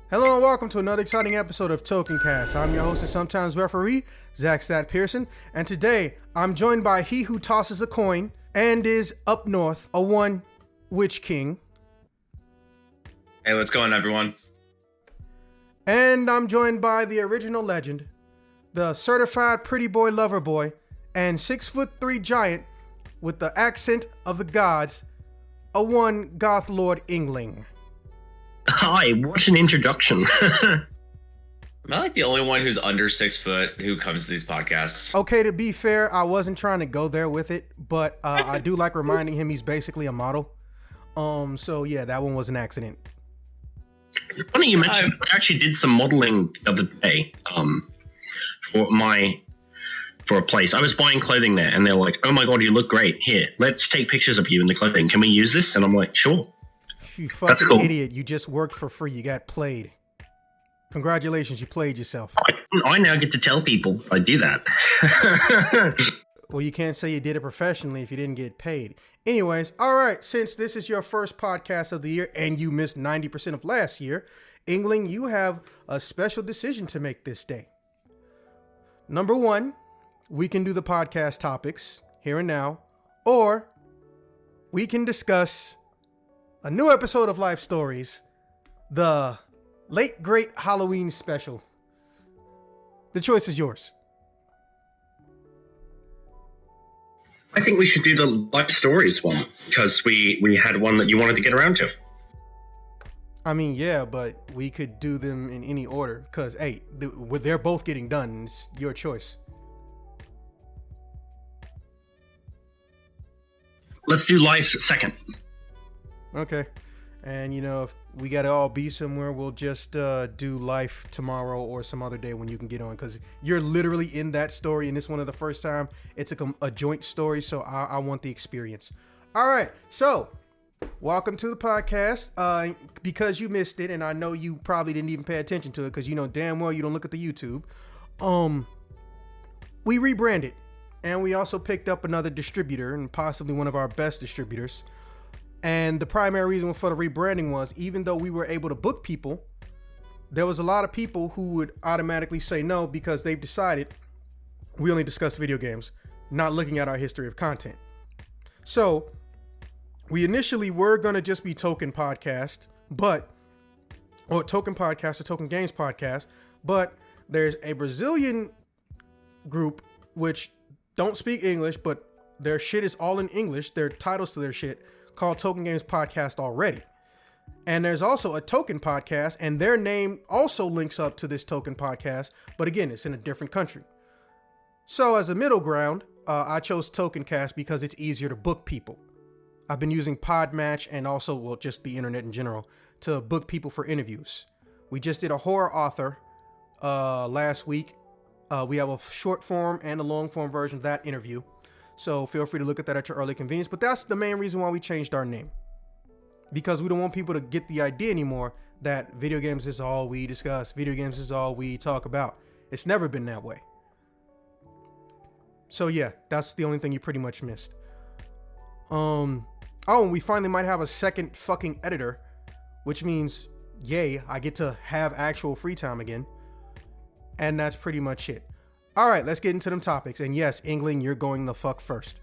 Hello and welcome to another exciting episode of Token Cast. I'm your host and sometimes referee, Zach Stat Pearson, and today I'm joined by he who tosses a coin and is up north, a one Witch King. Hey, what's going on, everyone? And I'm joined by the original legend, the certified pretty boy lover boy, and 6'3" giant with the accent of the gods, a one Goth Lord Ingling. Hi, what an introduction. Am I like the only one who's under 6 foot who comes to these podcasts? Okay, to be fair, I wasn't trying to go there with it, but I do like reminding him he's basically a model. So yeah, that one was an accident. Funny you mentioned, I actually did some modeling the other day for a place. I was buying clothing there and they're like, oh my God, you look great. Here, let's take pictures of you in the clothing. Can we use this? And I'm like, sure. You fucking cool. Idiot. You just worked for free. You got played. Congratulations, you played yourself. I now get to tell people I do that. Well, you can't say you did it professionally if you didn't get paid. Anyways, all right, since this is your first podcast of the year and you missed 90% of last year, Ingling, you have a special decision to make this day. Number one, we can do the podcast topics here and now, or we can discuss a new episode of Life Stories, the late great Halloween special. The choice is yours. I think we should do the Life Stories one because we had one that you wanted to get around to. I mean, yeah, but we could do them in any order because, hey, they're both getting done. It's your choice. Let's do Life second. Okay. And, you know, if we got to all be somewhere, we'll just do Life tomorrow or some other day when you can get on, because you're literally in that story, and it's one of the first time it's a joint story, so I want the experience. All right, so welcome to the podcast. Because you missed it, and I know you probably didn't even pay attention to it because you know damn well you don't look at the YouTube. We rebranded, and we also picked up another distributor, and possibly one of our best distributors. And the primary reason for the rebranding was, even though we were able to book people, there was a lot of people who would automatically say no because they've decided we only discuss video games, not looking at our history of content. So we initially were going to just be Token Podcast, or Token Podcast or Token Games Podcast, but there's a Brazilian group which don't speak English, but their shit is all in English, their titles to their shit, called Token Games Podcast already. And there's also a Token Podcast, and their name also links up to this Token Podcast, but again, it's in a different country. So as a middle ground, I chose Token Cast because it's easier to book people. I've been using Podmatch and also, well, just the internet in general to book people for interviews. We just did a horror author last week. We have a short form and a long form version of that interview. So feel free to look at that at your early convenience. But that's the main reason why we changed our name. Because we don't want people to get the idea anymore that video games is all we discuss. Video games is all we talk about. It's never been that way. So yeah, that's the only thing you pretty much missed. Oh, and we finally might have a second fucking editor, which means, yay, I get to have actual free time again. And that's pretty much it. All right, let's get into them topics. And yes, Ingling, you're going the fuck first.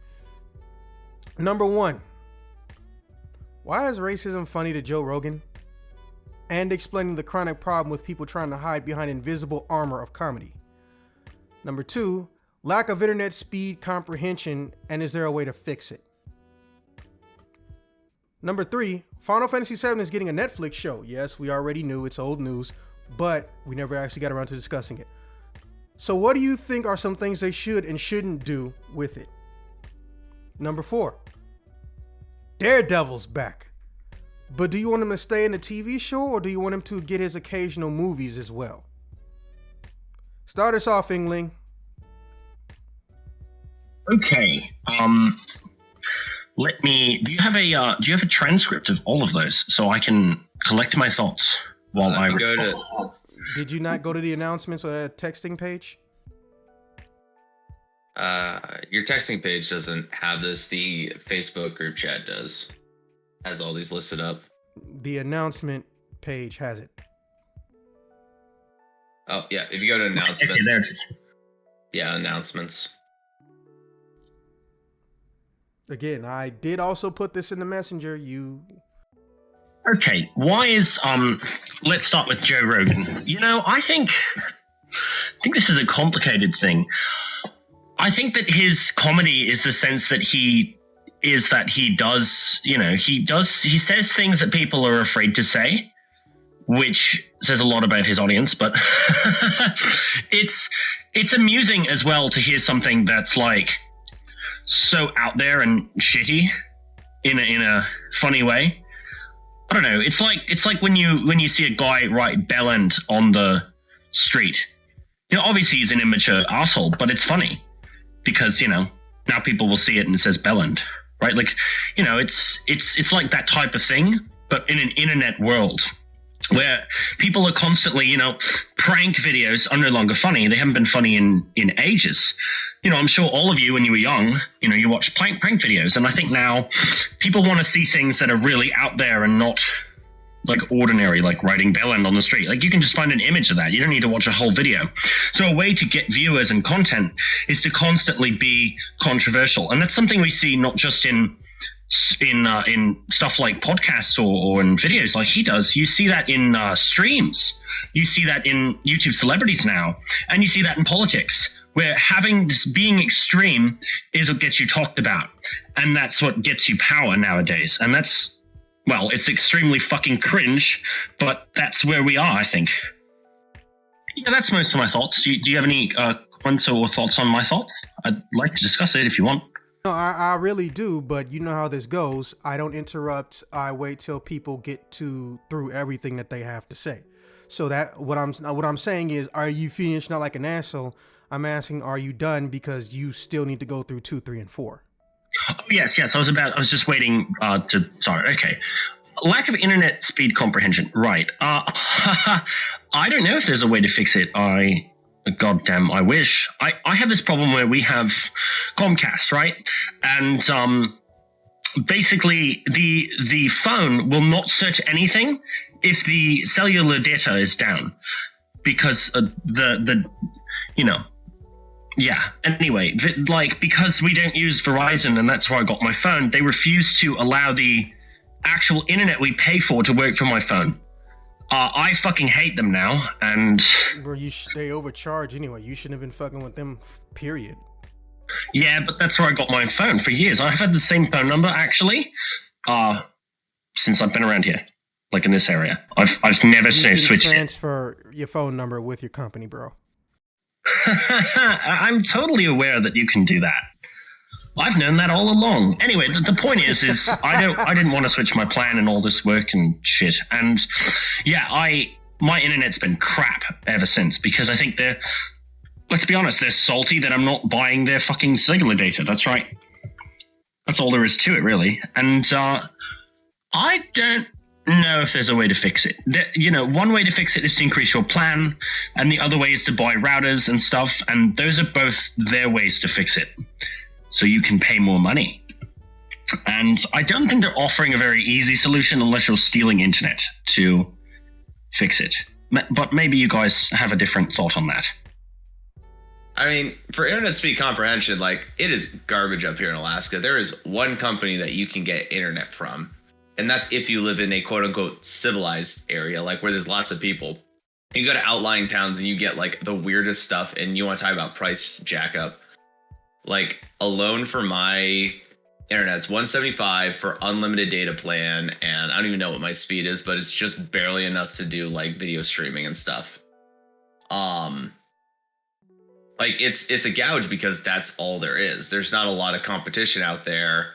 Number one, why is racism funny to Joe Rogan? And explaining the chronic problem with people trying to hide behind invisible armor of comedy. Number two, lack of internet speed comprehension, and is there a way to fix it? Number three, Final Fantasy VII is getting a Netflix show. Yes, we already knew, it's old news, but we never actually got around to discussing it. So what do you think are some things they should and shouldn't do with it? Number four, Daredevil's back. But do you want him to stay in the TV show, or do you want him to get his occasional movies as well? Start us off, Ingling. Okay. Do you have a transcript of all of those so I can collect my thoughts while I respond? Did you not go to the announcements or that texting page? Your texting page doesn't have this. The Facebook group chat does. Has all these listed up. The announcement page has it. Oh, yeah. If you go to announcements. Okay, there it is. Yeah, announcements. Again, I did also put this in the messenger. Okay, why is let's start with Joe Rogan. I think this is a complicated thing. I think that his comedy is the sense that he says things that people are afraid to say, which says a lot about his audience, but it's amusing as well to hear something that's like so out there and shitty in a funny way. I don't know. It's like when you see a guy write bellend on the street. Obviously he's an immature asshole, but it's funny because now people will see it and it says bellend, right? Like, it's like that type of thing, but in an internet world where people are constantly, prank videos are no longer funny. They haven't been funny in ages. I'm sure all of you, when you were young, you watched prank videos. And I think now people want to see things that are really out there and not like ordinary, like writing bellend on the street. Like, you can just find an image of that. You don't need to watch a whole video. So a way to get viewers and content is to constantly be controversial. And that's something we see not just in stuff like podcasts or in videos like he does. You see that in streams. You see that in YouTube celebrities now. And you see that in politics, where being extreme is what gets you talked about. And that's what gets you power nowadays. And it's extremely fucking cringe, but that's where we are, I think. Yeah, that's most of my thoughts. Do you have any comments or thoughts on my thought? I'd like to discuss it if you want. No, I really do, but you know how this goes. I don't interrupt. I wait till people get through everything that they have to say. So that what I'm saying is, are you finished? Not like an asshole. I'm asking, are you done? Because you still need to go through 2, 3, and 4. Oh, yes. I was just waiting sorry. Okay. Lack of internet speed comprehension. Right. I don't know if there's a way to fix it. Goddamn, I wish. I have this problem where we have Comcast, right? And basically the phone will not search anything if the cellular data is down, because anyway, because we don't use Verizon, and that's where I got my phone, they refuse to allow the actual internet we pay for to work from my phone. I fucking hate them now, and... Bro, they overcharge anyway. You shouldn't have been fucking with them, period. Yeah, but that's where I got my phone for years. I've had the same phone number, actually, since I've been around here, like in this area. I've never switched it. Transfer your phone number with your company, bro. I'm totally aware that you can do that. I've known that all along. Anyway, the point is I didn't want to switch my plan and all this work and shit. And yeah, my internet's been crap ever since, because I think let's be honest, they're salty that I'm not buying their fucking cellular data. That's right. That's all there is to it, really. And I don't know if there's a way to fix it. One way to fix it is to increase your plan, and the other way is to buy routers and stuff. And those are both their ways to fix it, so you can pay more money. And I don't think they're offering a very easy solution unless you're stealing internet to fix it. But maybe you guys have a different thought on that. I mean, for internet speed comprehension, like, it is garbage up here in Alaska. There is one company that you can get internet from, and that's if you live in a quote-unquote civilized area, like where there's lots of people. You go to outlying towns and you get like the weirdest stuff, and you want to talk about price jack up. Like, alone for my internet's $175 for unlimited data plan, and I don't even know what my speed is, but it's just barely enough to do like video streaming and stuff. Like, it's a gouge because that's all there is. There's not a lot of competition out there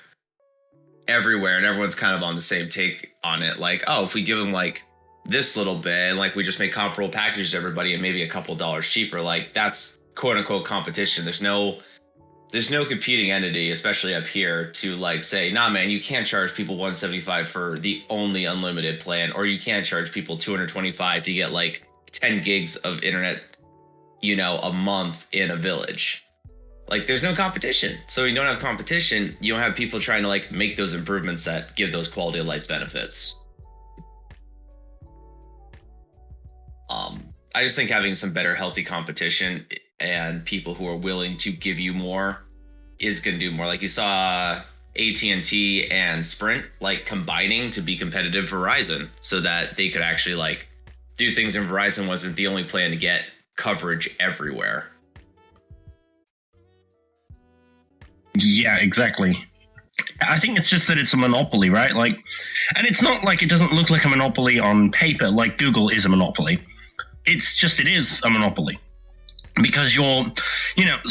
everywhere, and everyone's kind of on the same take on it. Like, oh, if we give them like this little bit, and like we just make comparable packages to everybody and maybe a couple dollars cheaper, like that's quote unquote competition. There's no competing entity, especially up here, to like say, nah, man, you can't charge people $175 for the only unlimited plan, or you can't charge people $225 to get like 10 gigs of internet, a month in a village. Like, there's no competition. So when you don't have competition, you don't have people trying to like make those improvements that give those quality of life benefits. I just think having some better healthy competition and people who are willing to give you more is going to do more. Like you saw AT&T and Sprint like combining to be competitive Verizon so that they could actually like do things, and Verizon wasn't the only plan to get coverage everywhere. Yeah, exactly. I think it's just that it's a monopoly, right? Like, and it's not like it doesn't look like a monopoly on paper, like Google is a monopoly. It's just, it is a monopoly. Because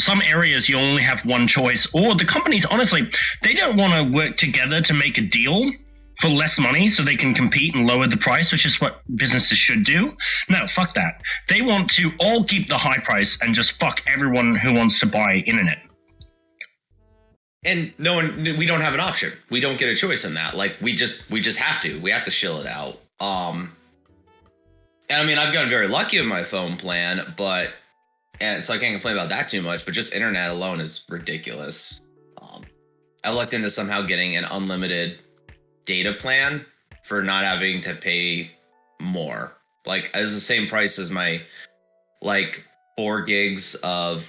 some areas you only have one choice, or the companies, honestly, they don't want to work together to make a deal for less money so they can compete and lower the price, which is what businesses should do. No, fuck that. They want to all keep the high price and just fuck everyone who wants to buy internet. And we don't have an option. We don't get a choice in that. Like we just have to. We have to shill it out. And I mean, I've gotten very lucky with my phone plan, and so I can't complain about that too much, but just internet alone is ridiculous. I looked into somehow getting an unlimited data plan for not having to pay more. Like, it's the same price as my, 4 gigs of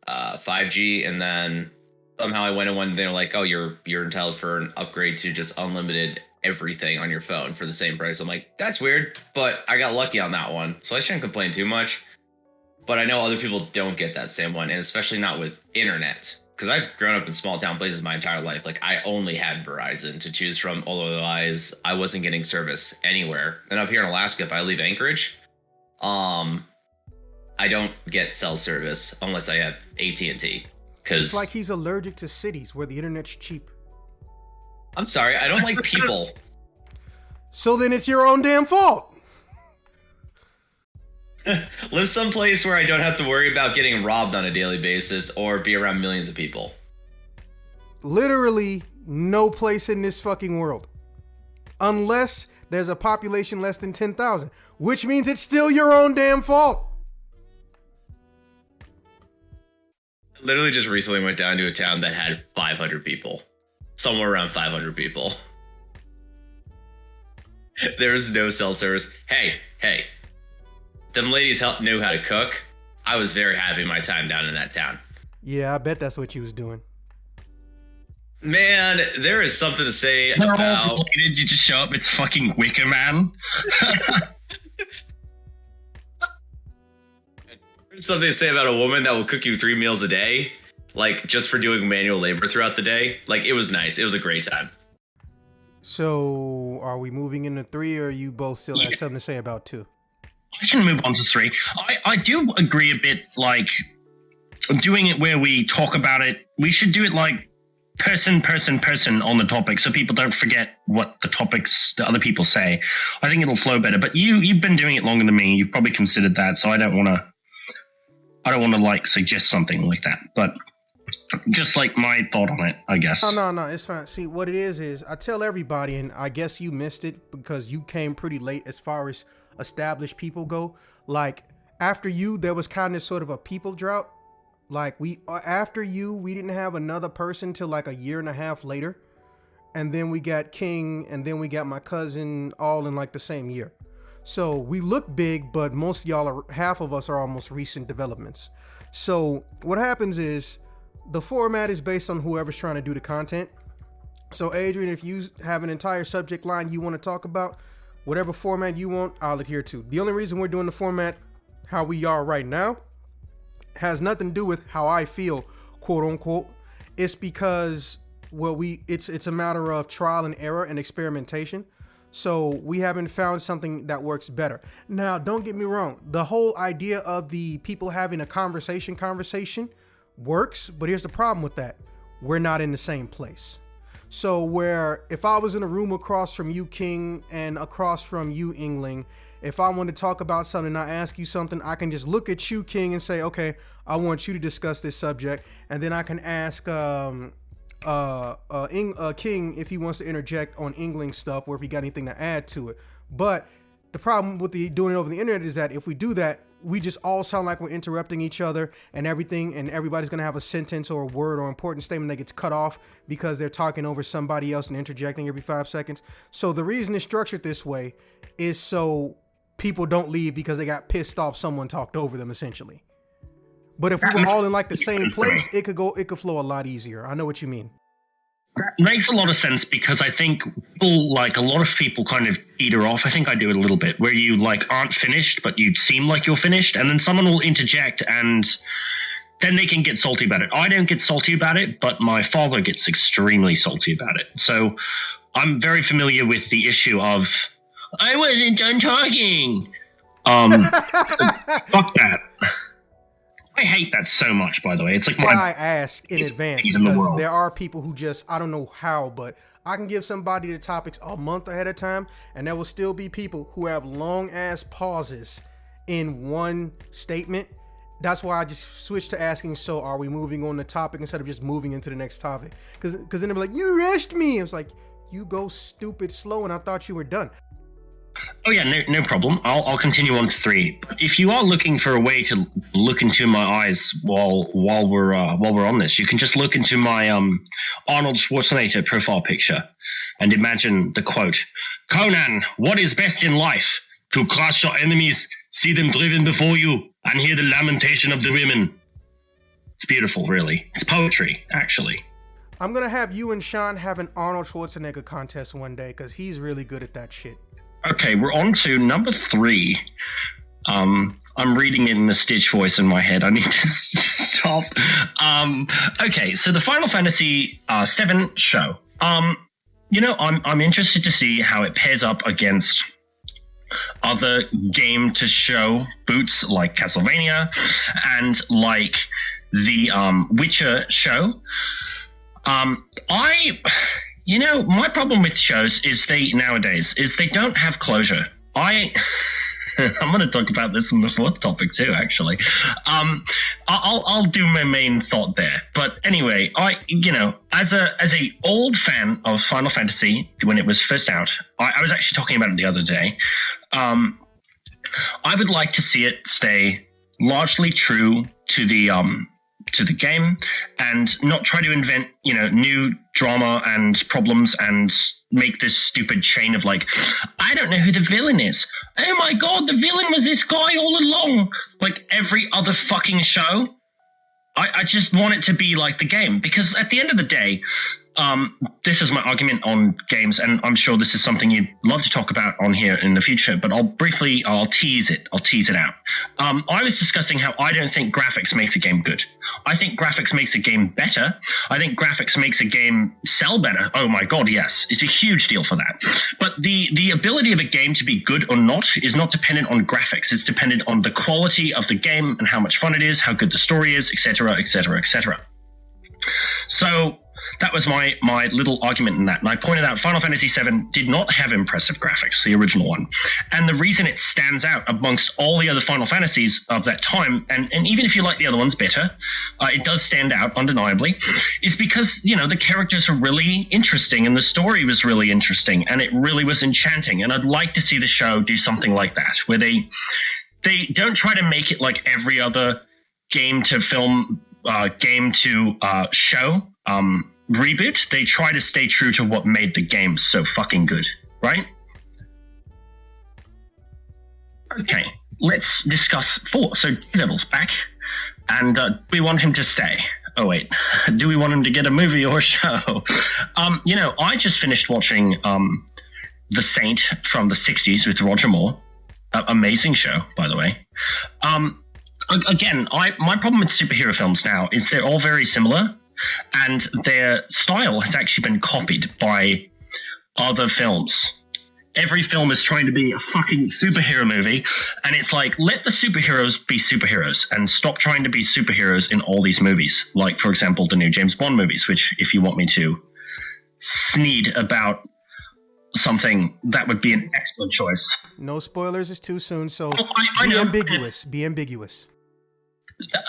5G, and then somehow I went in one, they're like, oh, you're entitled for an upgrade to just unlimited everything on your phone for the same price. I'm like, that's weird, but I got lucky on that one, so I shouldn't complain too much. But I know other people don't get that same one, and especially not with internet. Because I've grown up in small town places my entire life. Like, I only had Verizon to choose from, otherwise I wasn't getting service anywhere. And up here in Alaska, if I leave Anchorage, I don't get cell service unless I have AT&T. It's like he's allergic to cities where the internet's cheap. I'm sorry, I don't like people. So then it's your own damn fault. Live someplace where I don't have to worry about getting robbed on a daily basis or be around millions of people. Literally no place in this fucking world. Unless there's a population less than 10,000, which means it's still your own damn fault. Literally just recently went down to a town that had 500 people. Somewhere around 500 people. There's no cell service. Hey. Them ladies knew how to cook. I was very happy my time down in that town. Yeah, I bet that's what you was doing. Man, there is something to say about... Did you just show up? It's fucking Wicker Man. There's something to say about a woman that will cook you 3 meals a day, like just for doing manual labor throughout the day. Like, it was nice. It was a great time. So, are we moving into 3, or you both still have something to say about 2? I can move on to 3. I do agree a bit, like, doing it where we talk about it. We should do it like person on the topic, so people don't forget what the topics that other people say. I think it'll flow better. But you've been doing it longer than me. You've probably considered that, so I don't want to like suggest something like that. But just like my thought on it, I guess. Oh, no, it's fine. See, what it is I tell everybody, and I guess you missed it because you came pretty late as far as established people go. Like, after you, there was kind of sort of a people drought. Like, after you, we didn't have another person till like a year and a half later, and then we got King, and then we got my cousin, all in like the same year. So we look big, but most of y'all half of us are almost recent developments. So what happens is the format is based on whoever's trying to do the content. So Adrian, if you have an entire subject line you want to talk about, whatever format you want, I'll adhere to. The only reason we're doing the format how we are right now has nothing to do with how I feel, quote unquote. It's because, well, it's a matter of trial and error and experimentation. So we haven't found something that works better. Now, don't get me wrong. The whole idea of the people having a conversation works, but here's the problem with that. We're not in the same place. So where if I was in a room across from you, King, and across from you, Ingling, if I want to talk about something and I ask you something, I can just look at you, King, and say, okay, I want you to discuss this subject. And then I can ask King if he wants to interject on Ingling stuff or if he got anything to add to it. But the problem with doing it over the internet is that if we do that, we just all sound like we're interrupting each other and everything, and everybody's going to have a sentence or a word or important statement that gets cut off because they're talking over somebody else and interjecting every 5 seconds. So the reason it's structured this way is so people don't leave because they got pissed off someone talked over them, essentially. But if we were all in like the same place, it could flow a lot easier. I know what you mean. That makes a lot of sense because I think people, like a lot of people kind of teeter off. I think I do it a little bit where you like aren't finished, but you seem like you're finished. And then someone will interject and then they can get salty about it. I don't get salty about it, but my father gets extremely salty about it. So I'm very familiar with the issue of, I wasn't done talking. Fuck that. I hate that so much, by the way. It's like I ask in advance because there are people who just, I don't know how, but I can give somebody the topics a month ahead of time, and there will still be people who have long ass pauses in one statement. That's why I just switched to asking, so are we moving on the topic instead of just moving into the next topic? Because then they'll be like, you rushed me. It's like, you go stupid slow, and I thought you were done. Oh yeah, no problem. I'll continue on to 3. But if you are looking for a way to look into my eyes while we're on this, you can just look into my Arnold Schwarzenegger profile picture and imagine the quote: "Conan, what is best in life? To crush your enemies, see them driven before you, and hear the lamentation of the women." It's beautiful, really. It's poetry, actually. I'm gonna have you and Sean have an Arnold Schwarzenegger contest one day because he's really good at that shit. Okay, we're on to number 3. I'm reading it in the Stitch voice in my head. I need to stop. Okay, so the Final Fantasy VII show. I'm interested to see how it pairs up against other game-to-show boots like Castlevania and like the Witcher show. My problem with shows is they don't have closure. I'm going to talk about this in the 4th topic too, actually. I'll do my main thought there. But anyway, as a old fan of Final Fantasy when it was first out, I was actually talking about it the other day. I would like to see it stay largely true to the game and not try to invent, new drama and problems and make this stupid chain of like, I don't know who the villain is. Oh my God, the villain was this guy all along. Like every other fucking show. I just want it to be like the game because at the end of the day, this is my argument on games, and I'm sure this is something you'd love to talk about on here in the future, but I'll tease it out. I was discussing how I don't think graphics makes a game good. I think graphics makes a game better. I think graphics makes a game sell better. Oh my God, yes. It's a huge deal for that. But the ability of a game to be good or not is not dependent on graphics. It's dependent on the quality of the game and how much fun it is, how good the story is, etc., etc., etc. So that was my little argument in that. And I pointed out Final Fantasy VII did not have impressive graphics, the original one. And the reason it stands out amongst all the other Final Fantasies of that time, and even if you like the other ones better, it does stand out undeniably, is because, the characters are really interesting and the story was really interesting and it really was enchanting. And I'd like to see the show do something like that, where they don't try to make it like every other game to film, game to show, reboot. They try to stay true to what made the game so fucking good, right? Okay, let's discuss 4. So Daredevil's back, and do we want him to stay? Oh wait, do we want him to get a movie or a show? I just finished watching The Saint from the 60s with Roger Moore. Amazing show, by the way. Again, my problem with superhero films now is they're all very similar, and their style has actually been copied by other films. Every film is trying to be a fucking superhero movie, and it's like, let the superheroes be superheroes and stop trying to be superheroes in all these movies. Like, for example, the new James Bond movies, which, if you want me to sneed about something, that would be an excellent choice. No spoilers, it's too soon, so I know. Be ambiguous.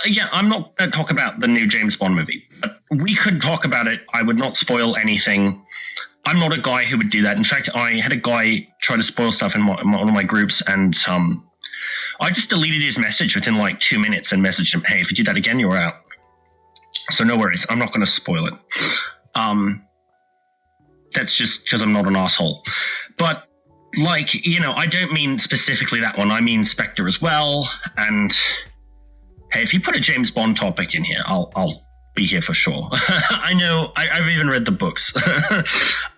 Yeah, I'm not going to talk about the new James Bond movie, but we could talk about it. I would not spoil anything. I'm not a guy who would do that. In fact, I had a guy try to spoil stuff in one of my groups, and I just deleted his message within like 2 minutes and messaged him, hey, if you do that again, you're out. So no worries, I'm not going to spoil it. That's just because I'm not an asshole. But like, you know, I don't mean specifically that one. I mean Spectre as well. And hey, if you put a James Bond topic in here, I'll be here for sure. I know. I've even read the books.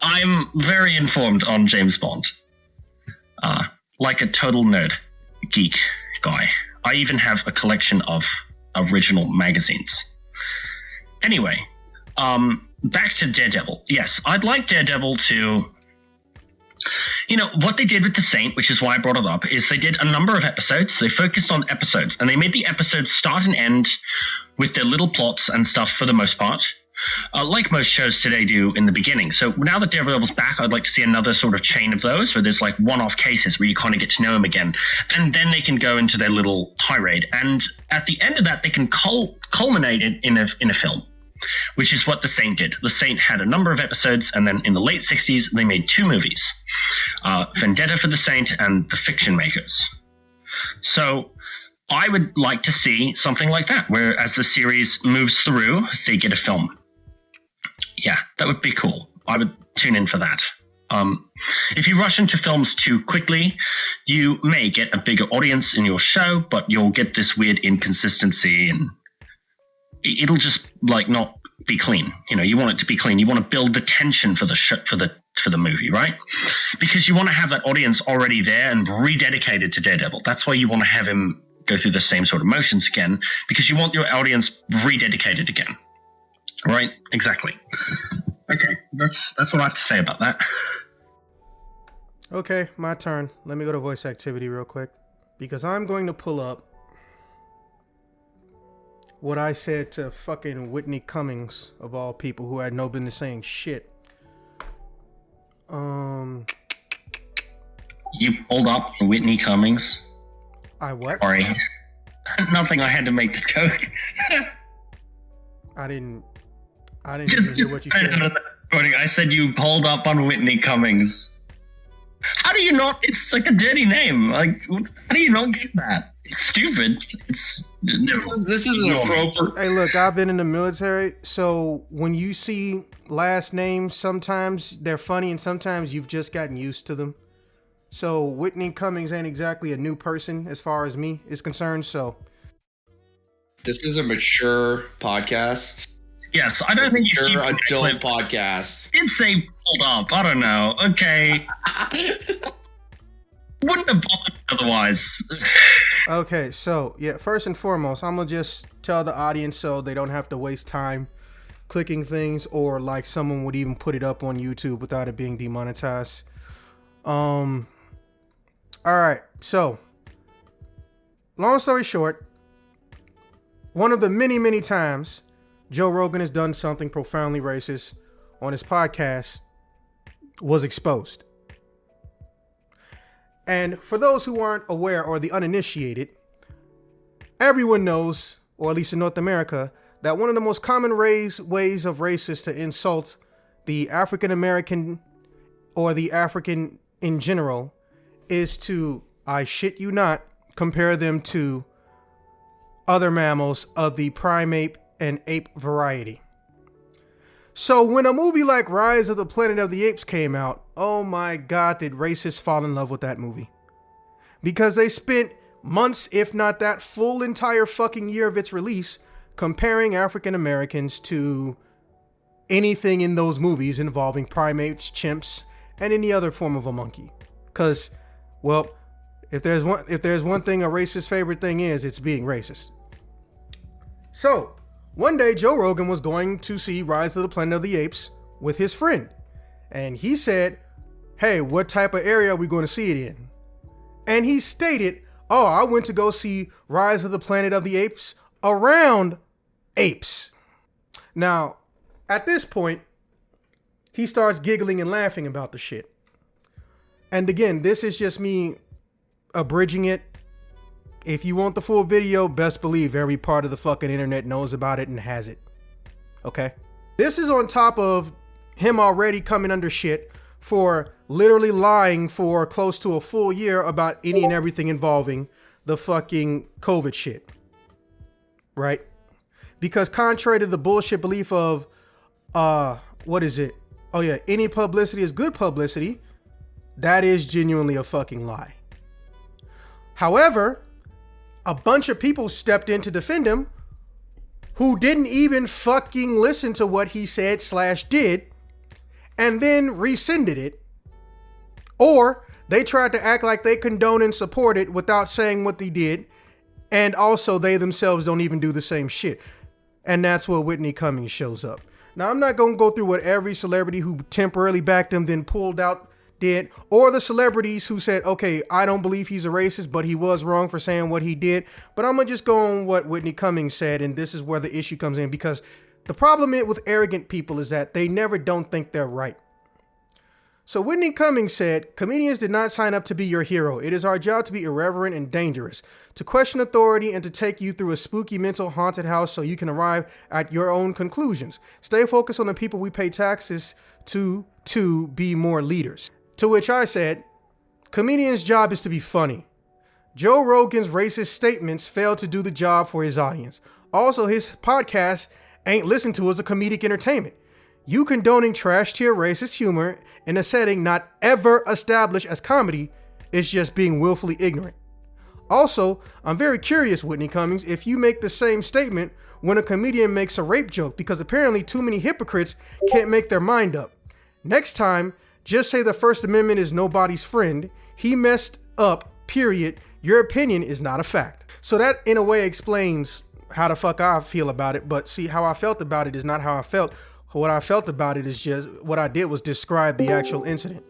I'm very informed on James Bond. Like a total nerd, geek guy. I even have a collection of original magazines. Anyway, back to Daredevil. Yes, I'd like Daredevil to... You know, what they did with The Saint, which is why I brought it up, is they did a number of episodes. They focused on episodes, and they made the episodes start and end with their little plots and stuff for the most part, like most shows today do in the beginning. So now that Daredevil's back, I'd like to see another sort of chain of those, where there's like one-off cases where you kind of get to know him again, and then they can go into their little tirade. And at the end of that, they can culminate it in a film, which is what The Saint did. The Saint had a number of episodes, and then in the late 60s, they made 2 movies, Vendetta for the Saint and The Fiction Makers. So I would like to see something like that, where as the series moves through, they get a film. Yeah, that would be cool. I would tune in for that. If you rush into films too quickly, you may get a bigger audience in your show, but you'll get this weird inconsistency, and it'll just like not be clean. You know, you want it to be clean. You want to build the tension for the for the movie, right? Because you want to have that audience already there and rededicated to Daredevil. That's why you want to have him go through the same sort of motions again, because you want your audience rededicated again. Right? Exactly. Okay, that's what I have to say about that. Okay, my turn. Let me go to voice activity real quick, because I'm going to pull up what I said to fucking Whitney Cummings, of all people, who had no business saying shit. You pulled up Whitney Cummings? I what? Sorry. Nothing, I had to make the joke. I didn't even hear what you said. I said you pulled up on Whitney Cummings. How do you not? It's like a dirty name. Like, how do you not get that? It's stupid. It's no. This is an appropriate. Hey, look, I've been in the military, so when you see last names, sometimes they're funny and sometimes you've just gotten used to them. So Whitney Cummings ain't exactly a new person as far as me is concerned, so. This is a mature podcast. Yes, I don't think you Mature keep adult podcast. Did say pulled up. I don't know. Okay. Wouldn't have bothered otherwise. Okay, so yeah, first and foremost, I'm gonna just tell the audience so they don't have to waste time clicking things, or like someone would even put it up on YouTube without it being demonetized. All right, so long story short, one of the many times Joe Rogan has done something profoundly racist on his podcast was exposed. And for those who aren't aware or the uninitiated, everyone knows, or at least in North America, that one of the most common ways of racists to insult the African American or the African in general is to, I shit you not, compare them to other mammals of the primate and ape variety. So when a movie like Rise of the Planet of the Apes came out, oh my God, did racists fall in love with that movie. Because they spent months, if not that full entire fucking year of its release, comparing African Americans to anything in those movies involving primates, chimps, and any other form of a monkey. Because, well, if there's one thing a racist's favorite thing is, it's being racist. So, one day Joe Rogan was going to see Rise of the Planet of the Apes with his friend. And he said, hey, what type of area are we going to see it in? And he stated, oh, I went to go see Rise of the Planet of the Apes around apes. Now, at this point, he starts giggling and laughing about the shit. And again, this is just me abridging it. If you want the full video, best believe every part of the fucking internet knows about it and has it. Okay? This is on top of him already coming under shit for literally lying for close to a full year about any and everything involving the fucking COVID shit. Right? Because contrary to the bullshit belief of, what is it? Oh yeah, any publicity is good publicity. That is genuinely a fucking lie. However, a bunch of people stepped in to defend him who didn't even fucking listen to what he said / did and then rescinded it. Or they tried to act like they condone and support it without saying what they did. And also they themselves don't even do the same shit. And that's where Whitney Cummings shows up. Now, I'm not going to go through what every celebrity who temporarily backed him then pulled out did, or the celebrities who said, okay, I don't believe he's a racist, but he was wrong for saying what he did. But I'm going to just go on what Whitney Cummings said, and this is where the issue comes in, because the problem with arrogant people is that they never don't think they're right. So Whitney Cummings said, comedians did not sign up to be your hero. It is our job to be irreverent and dangerous, to question authority and to take you through a spooky mental haunted house so you can arrive at your own conclusions. Stay focused on the people we pay taxes to be more leaders. To which I said, comedian's job is to be funny. Joe Rogan's racist statements failed to do the job for his audience. Also, his podcast ain't listened to as a comedic entertainment. You condoning trash tier racist humor in a setting not ever established as comedy is just being willfully ignorant. Also, I'm very curious, Whitney Cummings, if you make the same statement when a comedian makes a rape joke, because apparently too many hypocrites can't make their mind up. Next time, just say the First Amendment is nobody's friend. He messed up, period. Your opinion is not a fact. So that in a way explains how the fuck I feel about it. But see, how I felt about it is not how I felt. What I felt about it is just what I did was describe the actual incident.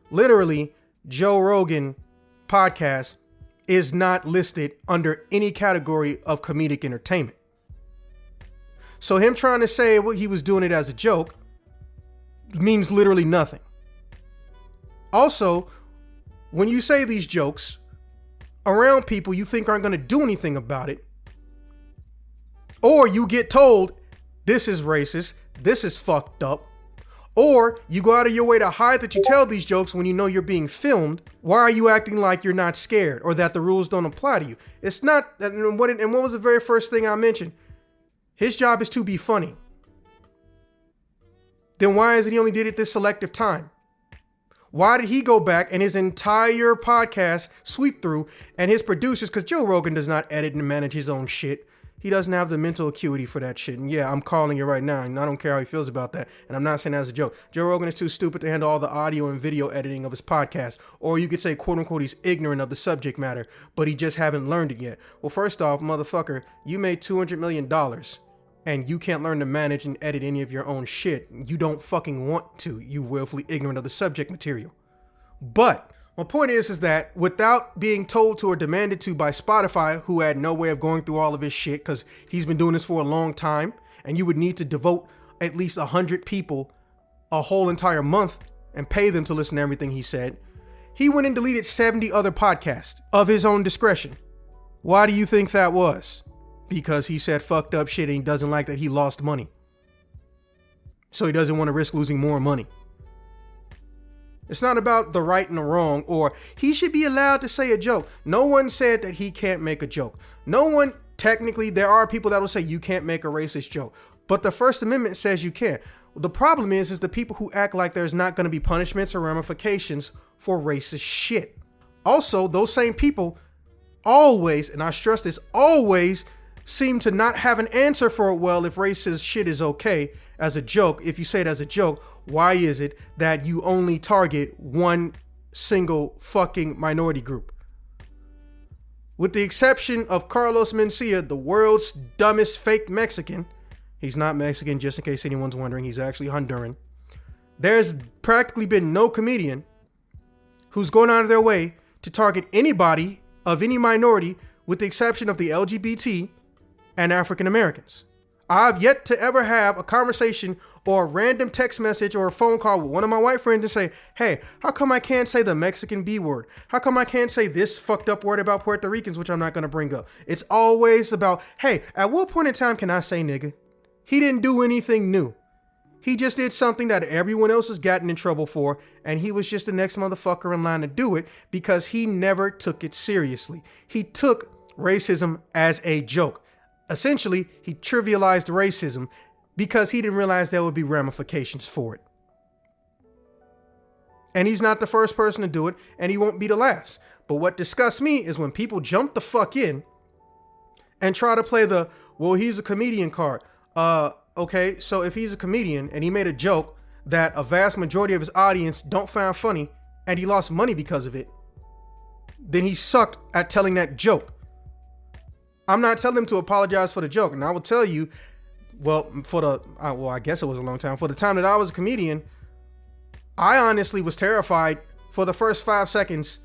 Literally, Joe Rogan podcast is not listed under any category of comedic entertainment. So him trying to say what he was doing it as a joke means literally nothing. Also, when you say these jokes around people you think aren't going to do anything about it, or you get told this is racist, this is fucked up, or you go out of your way to hide that you tell these jokes when you know you're being filmed, why are you acting like you're not scared or that the rules don't apply to you? It's not, and what was the very first thing I mentioned? His job is to be funny. Then why is it he only did it this selective time? Why did he go back and his entire podcast sweep through and his producers, because Joe Rogan does not edit and manage his own shit. He doesn't have the mental acuity for that shit. And yeah, I'm calling it right now, and I don't care how he feels about that. And I'm not saying that as a joke. Joe Rogan is too stupid to handle all the audio and video editing of his podcast. Or you could say, quote unquote, he's ignorant of the subject matter, but he just haven't learned it yet. Well, first off, motherfucker, you made $200 million and you can't learn to manage and edit any of your own shit. You don't fucking want to, you willfully ignorant of the subject material. But my point is that without being told to or demanded to by Spotify, who had no way of going through all of his shit because he's been doing this for a long time, and you would need to devote at least 100 people a whole entire month and pay them to listen to everything he said, he went and deleted 70 other podcasts of his own discretion. Why do you think that was? Because he said fucked up shit and he doesn't like that he lost money. So he doesn't want to risk losing more money. It's not about the right and the wrong, or he should be allowed to say a joke. No one said that he can't make a joke. No one, technically, there are people that will say you can't make a racist joke. But the First Amendment says you can. The problem is the people who act like there's not going to be punishments or ramifications for racist shit. Also, those same people always, and I stress this, always seem to not have an answer for it. Well, if racist shit is okay as a joke, if you say it as a joke, why is it that you only target one single fucking minority group? With the exception of Carlos Mencia, the world's dumbest fake Mexican. He's not Mexican, just in case anyone's wondering. He's actually Honduran. There's practically been no comedian who's going out of their way to target anybody of any minority, with the exception of the LGBT and African Americans. I've yet to ever have a conversation or a random text message or a phone call with one of my white friends and say, hey, how come I can't say the Mexican B word? How come I can't say this fucked up word about Puerto Ricans, which I'm not going to bring up? It's always about, hey, at what point in time can I say nigga? He didn't do anything new. He just did something that everyone else has gotten in trouble for, and he was just the next motherfucker in line to do it because he never took it seriously. He took racism as a joke. Essentially, he trivialized racism because he didn't realize there would be ramifications for it. And he's not the first person to do it, and he won't be the last. But what disgusts me is when people jump the fuck in and try to play the, well, he's a comedian card. Okay, so if he's a comedian and he made a joke that a vast majority of his audience don't find funny and he lost money because of it, then he sucked at telling that joke. I'm not telling him to apologize for the joke. And I will tell you, well, I guess it was a long time. For the time that I was a comedian, I honestly was terrified for the first 5 seconds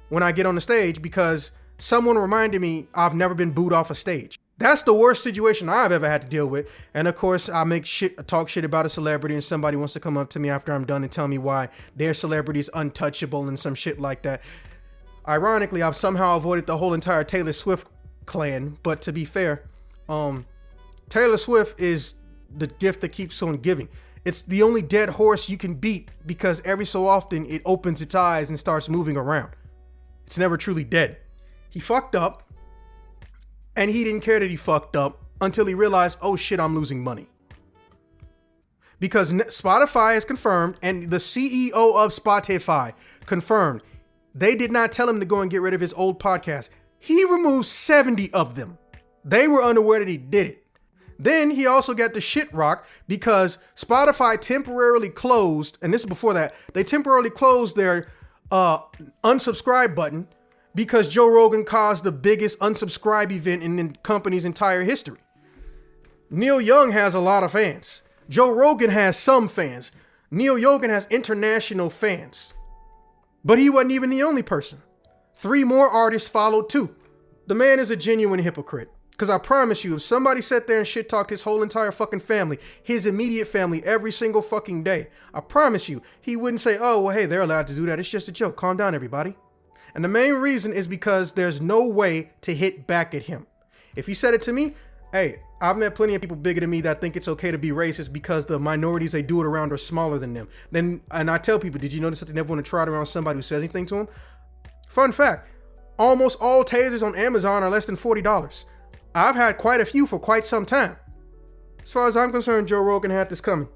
when I get on the stage because someone reminded me I've never been booed off a stage. That's the worst situation I've ever had to deal with. And of course, I talk shit about a celebrity and somebody wants to come up to me after I'm done and tell me why their celebrity is untouchable and some shit like that. Ironically, I've somehow avoided the whole entire Taylor Swift clan. But to be fair, Taylor Swift is the gift that keeps on giving. It's the only dead horse you can beat because every so often it opens its eyes and starts moving around. It's never truly dead. He fucked up. And he didn't care that he fucked up until he realized, oh shit, I'm losing money. Because Spotify has confirmed, and the CEO of Spotify confirmed, they did not tell him to go and get rid of his old podcast. He removed 70 of them. They were unaware that he did it. Then he also got the shit rock because Spotify temporarily closed, and this is before that, they temporarily closed their unsubscribe button because Joe Rogan caused the biggest unsubscribe event in the company's entire history. Neil Young has a lot of fans. Joe Rogan has some fans. Neil Young has international fans. But he wasn't even the only person. 3 more artists followed too. The man is a genuine hypocrite. Because I promise you, if somebody sat there and shit talked his whole entire fucking family, his immediate family, every single fucking day, I promise you, he wouldn't say, oh, well, hey, they're allowed to do that. It's just a joke. Calm down, everybody. And the main reason is because there's no way to hit back at him. If he said it to me, hey, I've met plenty of people bigger than me that think it's okay to be racist because the minorities they do it around are smaller than them. And I tell people, did you notice that they never want to try it around somebody who says anything to them? Fun fact, almost all tasers on Amazon are less than $40. I've had quite a few for quite some time. As far as I'm concerned, Joe Rogan had this coming.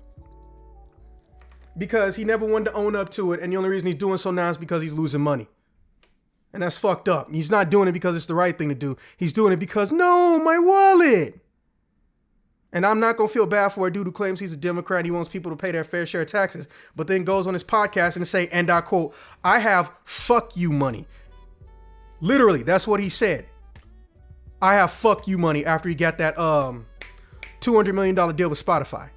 Because he never wanted to own up to it, and the only reason he's doing so now is because he's losing money. And that's fucked up. He's not doing it because it's the right thing to do. He's doing it because, no, my wallet. And I'm not going to feel bad for a dude who claims he's a Democrat. He wants people to pay their fair share of taxes, but then goes on his podcast and say, and I quote, I have fuck you money. Literally, that's what he said. I have fuck you money after he got that $200 million deal with Spotify.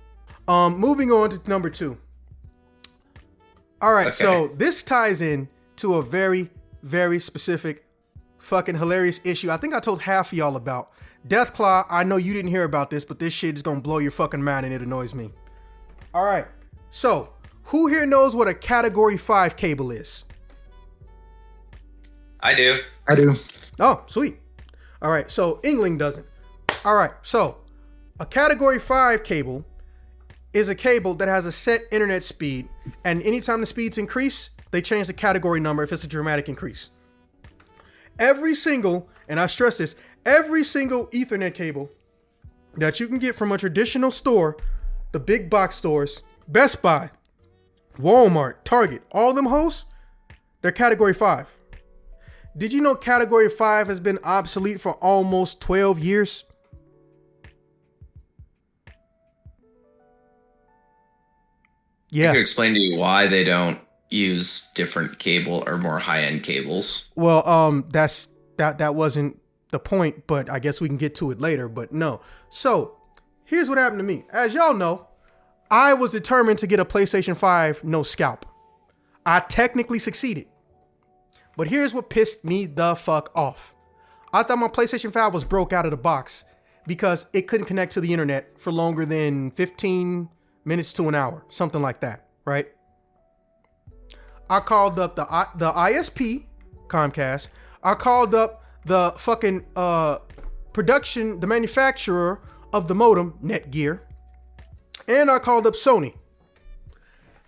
Moving on to number 2. All right, okay. So this ties in to a very, very specific fucking hilarious issue I think I told half of y'all about. Deathclaw, I know you didn't hear about this, but this shit is gonna blow your fucking mind and it annoys me. All right, so who here knows what a category 5 cable is? I do. Oh, sweet. All right, so England doesn't. All right, so a category 5 cable is a cable that has a set internet speed, and anytime the speeds increase, they change the category number if it's a dramatic increase. Every single, and I stress this, every single Ethernet cable that you can get from a traditional store, the big box stores, Best Buy, Walmart, Target, all them hoes, they're category 5. Did you know category 5 has been obsolete for almost 12 years? Yeah. Can you explain to you why they don't use different cable or more high-end cables? Well, that wasn't the point, but I guess we can get to it later, but no. So here's what happened to me. As y'all know, I was determined to get a PlayStation 5 no scalp. I technically succeeded. But here's what pissed me the fuck off. I thought my PlayStation 5 was broke out of the box because it couldn't connect to the internet for longer than 15 minutes to an hour, something like that, right? I called up the ISP, Comcast. I called up the fucking the manufacturer of the modem, Netgear. And I called up Sony.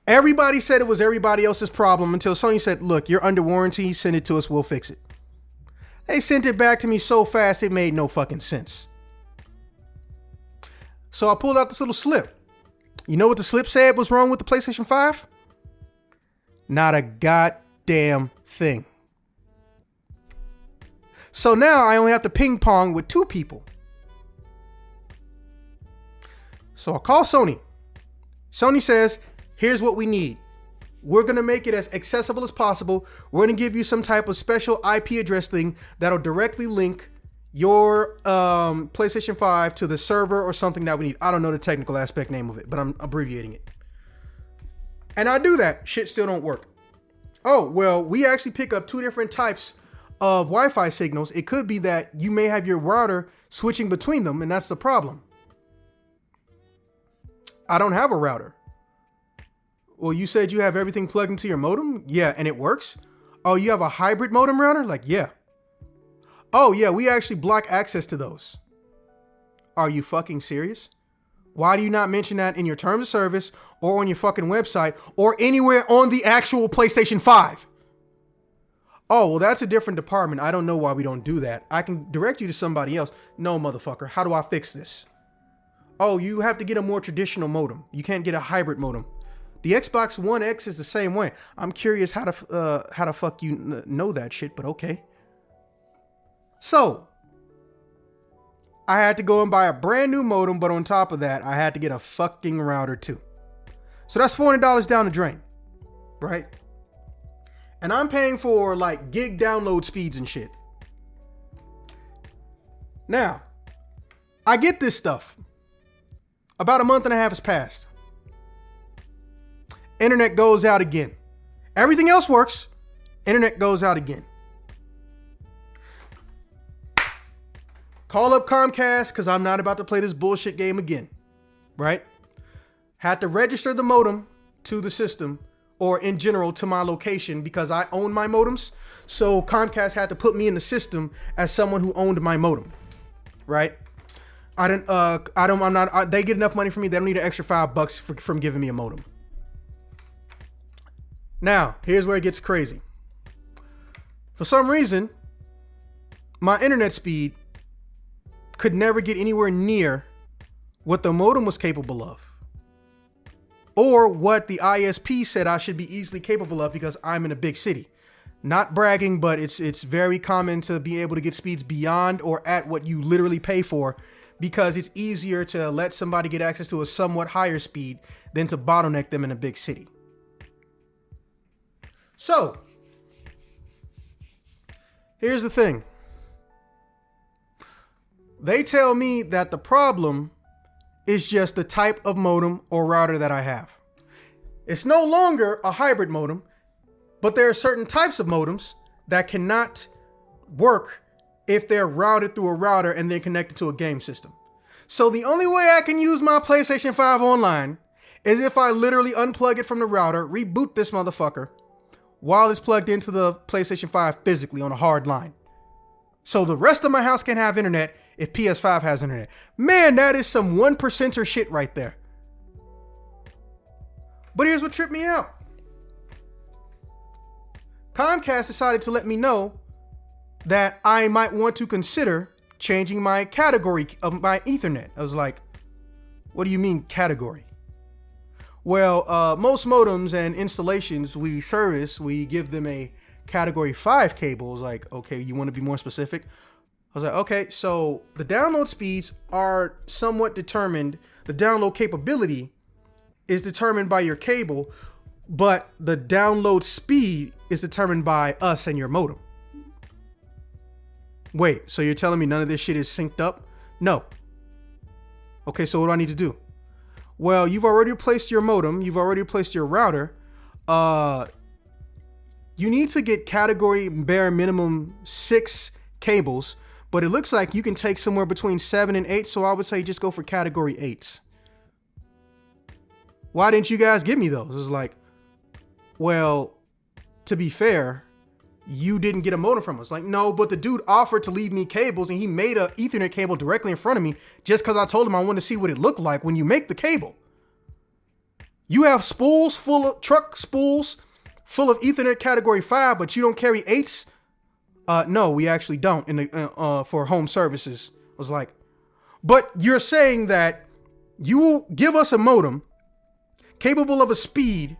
Everybody said it was everybody else's problem until Sony said, look, you're under warranty, send it to us, we'll fix it. They sent it back to me so fast it made no fucking sense. So I pulled out this little slip. You know what the slip said was wrong with the PlayStation 5? Not a goddamn thing. So now I only have to ping pong with 2 people. So I call Sony. Sony says, here's what we need. We're going to make it as accessible as possible. We're going to give you some type of special IP address thing that'll directly link your PlayStation 5 to the server or something that we need. I don't know the technical aspect name of it, but I'm abbreviating it. And I do that. Shit still don't work. Oh, well, we actually pick up 2 different types of Wi-Fi signals. It could be that you may have your router switching between them, and that's the problem. I don't have a router. Well, you said you have everything plugged into your modem? Yeah, and it works? Oh, you have a hybrid modem router? Like, yeah. Oh, yeah, we actually block access to those. Are you fucking serious? Why do you not mention that in your terms of service or on your fucking website or anywhere on the actual PlayStation 5? Oh, well, that's a different department. I don't know why we don't do that. I can direct you to somebody else. No, motherfucker. How do I fix this? Oh, you have to get a more traditional modem. You can't get a hybrid modem. The Xbox One X is the same way. I'm curious how to fuck you know that shit, but okay. So, I had to go and buy a brand new modem, but on top of that, I had to get a fucking router too. So that's $400 down the drain, right? And I'm paying for like gig download speeds and shit. Now, I get this stuff. About a month and a half has passed. Internet goes out again. Everything else works. Internet goes out again. Call up Comcast because I'm not about to play this bullshit game again. Right? Had to register the modem to the system or in general to my location because I own my modems. So Comcast had to put me in the system as someone who owned my modem. Right? They get enough money from me. They don't need an extra $5 from giving me a modem. Now, here's where it gets crazy. For some reason, my internet speed could never get anywhere near what the modem was capable of. Or what the ISP said I should be easily capable of because I'm in a big city. Not bragging, but it's very common to be able to get speeds beyond or at what you literally pay for because it's easier to let somebody get access to a somewhat higher speed than to bottleneck them in a big city. So, here's the thing. They tell me that the problem is just the type of modem or router that I have. It's no longer a hybrid modem, but there are certain types of modems that cannot work if they're routed through a router and then connected to a game system. So the only way I can use my PlayStation 5 online is if I literally unplug it from the router, reboot this motherfucker while it's plugged into the PlayStation 5 physically on a hard line. So the rest of my house can have internet if PS5 has internet. Man, that is some 1%er shit right there. But here's what tripped me out. Comcast decided to let me know that I might want to consider changing my category of my Ethernet. I was like, what do you mean category? Well, most modems and installations we service, we give them a category 5 cable. I was like, okay, you want to be more specific? I was like, okay, so the download speeds are somewhat determined. The download capability is determined by your cable, but the download speed is determined by us and your modem. Wait, so you're telling me none of this shit is synced up? No. Okay, so what do I need to do? Well, you've already replaced your modem. You've already replaced your router. You need to get category bare minimum 6 cables, but it looks like you can take somewhere between 7 and 8. So I would say just go for category 8s. Why didn't you guys give me those? It was like, well, to be fair, you didn't get a modem from us. Like, no, but the dude offered to leave me cables and he made a Ethernet cable directly in front of me just because I told him I wanted to see what it looked like when you make the cable. You have spools full of truck spools full of Ethernet category 5, but you don't carry 8s? No, we actually don't in the for home services. I was like, but you're saying that you will give us a modem capable of a speed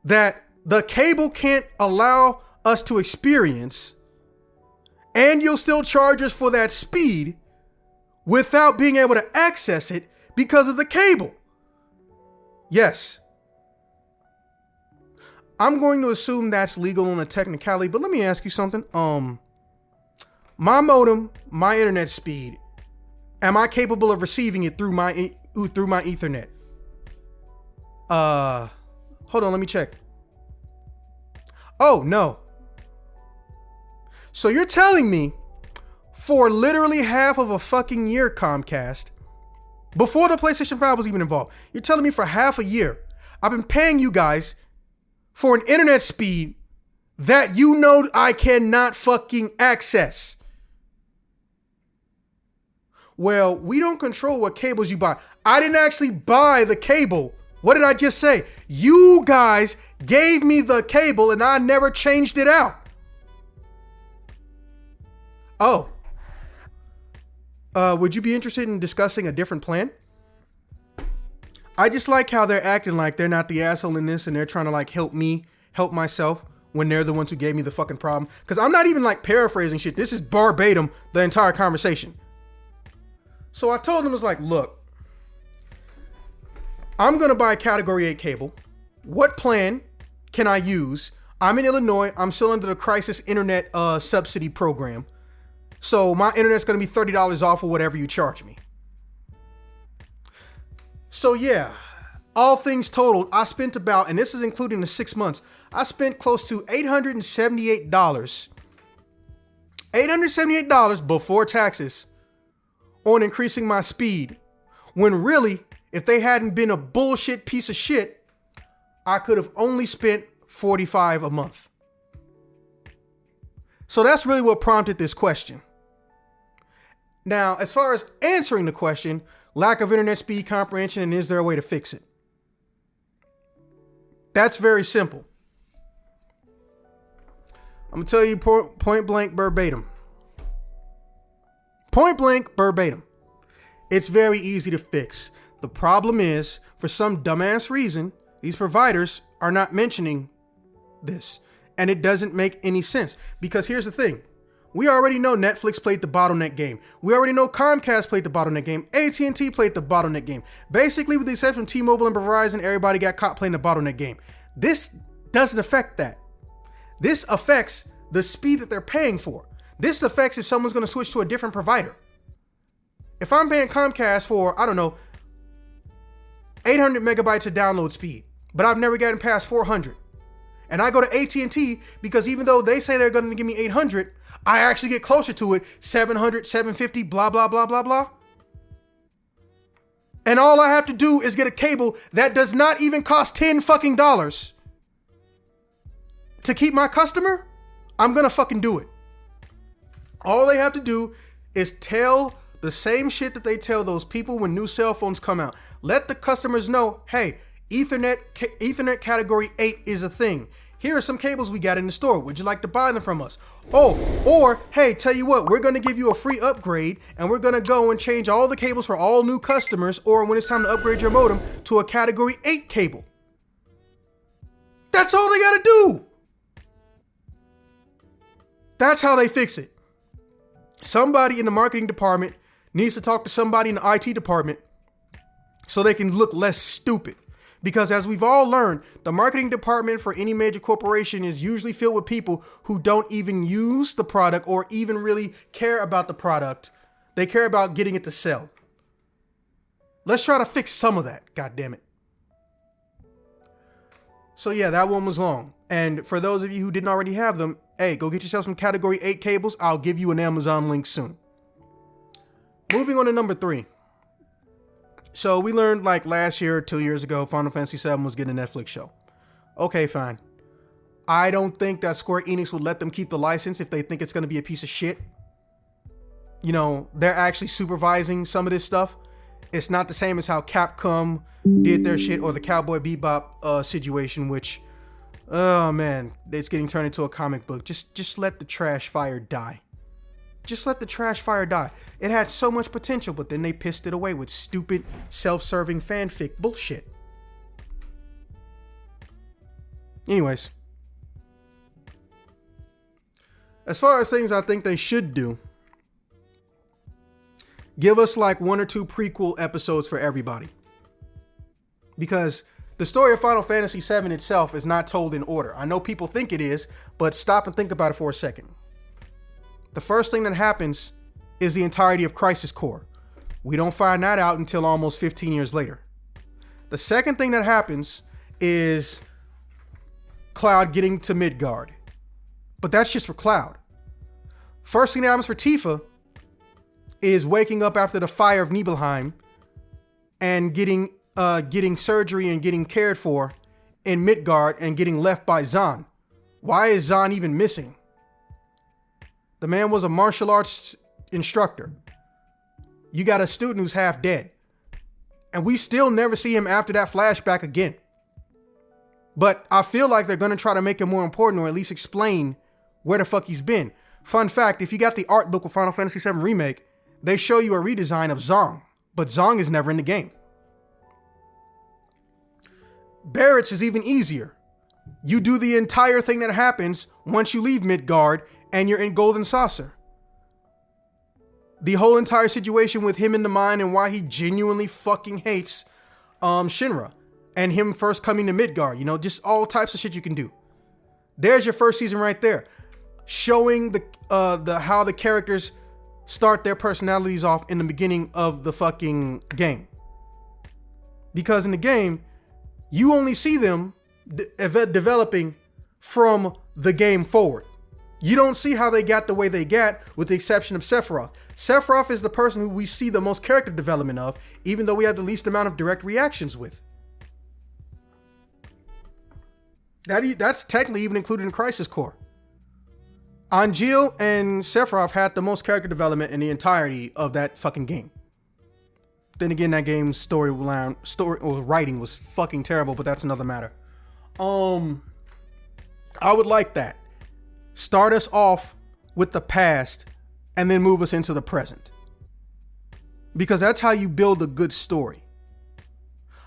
that the cable can't allow us to experience, and you'll still charge us for that speed without being able to access it because of the cable. Yes. I'm going to assume that's legal on a technicality, but let me ask you something. My modem, my internet speed, am I capable of receiving it through my Ethernet? Hold on, let me check. Oh, no. So you're telling me for literally half of a fucking year, Comcast, before the PlayStation 5 was even involved, you're telling me for half a year, I've been paying you guys for an internet speed that you know I cannot fucking access. Well, we don't control what cables you buy. I didn't actually buy the cable. What did I just say? You guys gave me the cable and I never changed it out. Oh. Would you be interested in discussing a different plan? I just like how they're acting like they're not the asshole in this and they're trying to like help me help myself when they're the ones who gave me the fucking problem. Because I'm not even like paraphrasing shit. This is verbatim the entire conversation. So I told them, I was like, look, I'm going to buy a category 8 cable. What plan can I use? I'm in Illinois. I'm still under the crisis internet subsidy program. So my internet's going to be $30 off or whatever you charge me. So yeah, all things totaled, I spent about, and this is including the 6 months, I spent close to $878. $878 before taxes on increasing my speed. When really, if they hadn't been a bullshit piece of shit, I could have only spent $45 a month. So that's really what prompted this question. Now, as far as answering the question, lack of internet speed comprehension, and is there a way to fix it? That's very simple. I'm going to tell you point blank verbatim. Point blank verbatim. It's very easy to fix. The problem is, for some dumbass reason, these providers are not mentioning this. And it doesn't make any sense. Because here's the thing. We already know Netflix played the bottleneck game. We already know Comcast played the bottleneck game. AT&T played the bottleneck game. Basically, with the exception of T-Mobile and Verizon, everybody got caught playing the bottleneck game. This doesn't affect that. This affects the speed that they're paying for. This affects if someone's going to switch to a different provider. If I'm paying Comcast for, I don't know, 800 megabytes of download speed, but I've never gotten past 400. And I go to AT&T because even though they say they're going to give me 800, I actually get closer to it, 700, 750, blah, blah, blah, blah, blah. And all I have to do is get a cable that does not even cost $10 fucking dollars to keep my customer. I'm going to fucking do it. All they have to do is tell the same shit that they tell those people when new cell phones come out. Let the customers know, hey, Ethernet category 8 is a thing. Here are some cables we got in the store. Would you like to buy them from us? Oh, or hey, tell you what, we're going to give you a free upgrade and we're going to go and change all the cables for all new customers, or when it's time to upgrade your modem to a category 8 cable. That's all they got to do. That's how they fix it. Somebody in the marketing department needs to talk to somebody in the IT department so they can look less stupid. Because as we've all learned, the marketing department for any major corporation is usually filled with people who don't even use the product or even really care about the product. They care about getting it to sell. Let's try to fix some of that. God damn it. So yeah, that one was long. And for those of you who didn't already have them, hey, go get yourself some category 8 cables. I'll give you an Amazon link soon. Moving on to number 3. So we learned like last year or 2 years ago, Final Fantasy VII was getting a Netflix show. Okay, fine. I don't think that Square Enix would let them keep the license if they think it's going to be a piece of shit. You know, they're actually supervising some of this stuff. It's not the same as how Capcom did their shit, or the Cowboy Bebop situation, which, oh man, it's getting turned into a comic book. Just let the trash fire die. Just let the trash fire die. It had so much potential, but then they pissed it away with stupid, self-serving fanfic bullshit. Anyways, as far as things I think they should do, give us like 1 or 2 prequel episodes for everybody. Because the story of Final Fantasy VII itself is not told in order. I know people think it is, but stop and think about it for a second. The first thing that happens is the entirety of Crisis Core. We don't find that out until almost 15 years later. The second thing that happens is Cloud getting to Midgard. But that's just for Cloud. First thing that happens for Tifa is waking up after the fire of Nibelheim and getting surgery and getting cared for in Midgard and getting left by Zahn. Why is Zahn even missing? The man was a martial arts instructor. You got a student who's half dead. And we still never see him after that flashback again. But I feel like they're going to try to make him more important, or at least explain where the fuck he's been. Fun fact, if you got the art book with Final Fantasy VII Remake, they show you a redesign of Zong. But Zong is never in the game. Barrett's is even easier. You do the entire thing that happens once you leave Midgard and you're in Golden Saucer. The whole entire situation with him in the mine and why he genuinely fucking hates Shinra. And him first coming to Midgard. You know, just all types of shit you can do. There's your first season right there. Showing the how the characters start their personalities off in the beginning of the fucking game. Because in the game, you only see them developing from the game forward. You don't see how they got the way they got, with the exception of Sephiroth. Sephiroth is the person who we see the most character development of, even though we have the least amount of direct reactions with. That's technically even included in Crisis Core. Angeal and Sephiroth had the most character development in the entirety of that fucking game. Then again, that game's story or writing was fucking terrible, but that's another matter. I would like that. Start us off with the past and then move us into the present. Because that's how you build a good story.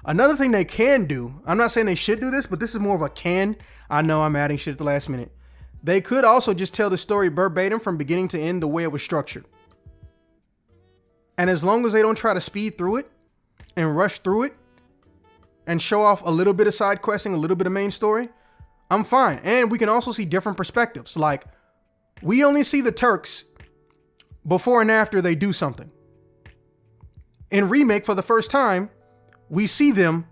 Another thing they can do, I'm not saying they should do this, but this is more of a can. I know I'm adding shit at the last minute. They could also just tell the story verbatim from beginning to end the way it was structured. And as long as they don't try to speed through it and rush through it and show off a little bit of side questing, a little bit of main story, I'm fine. And we can also see different perspectives. Like, we only see the Turks before and after they do something. In Remake, for the first time, we see them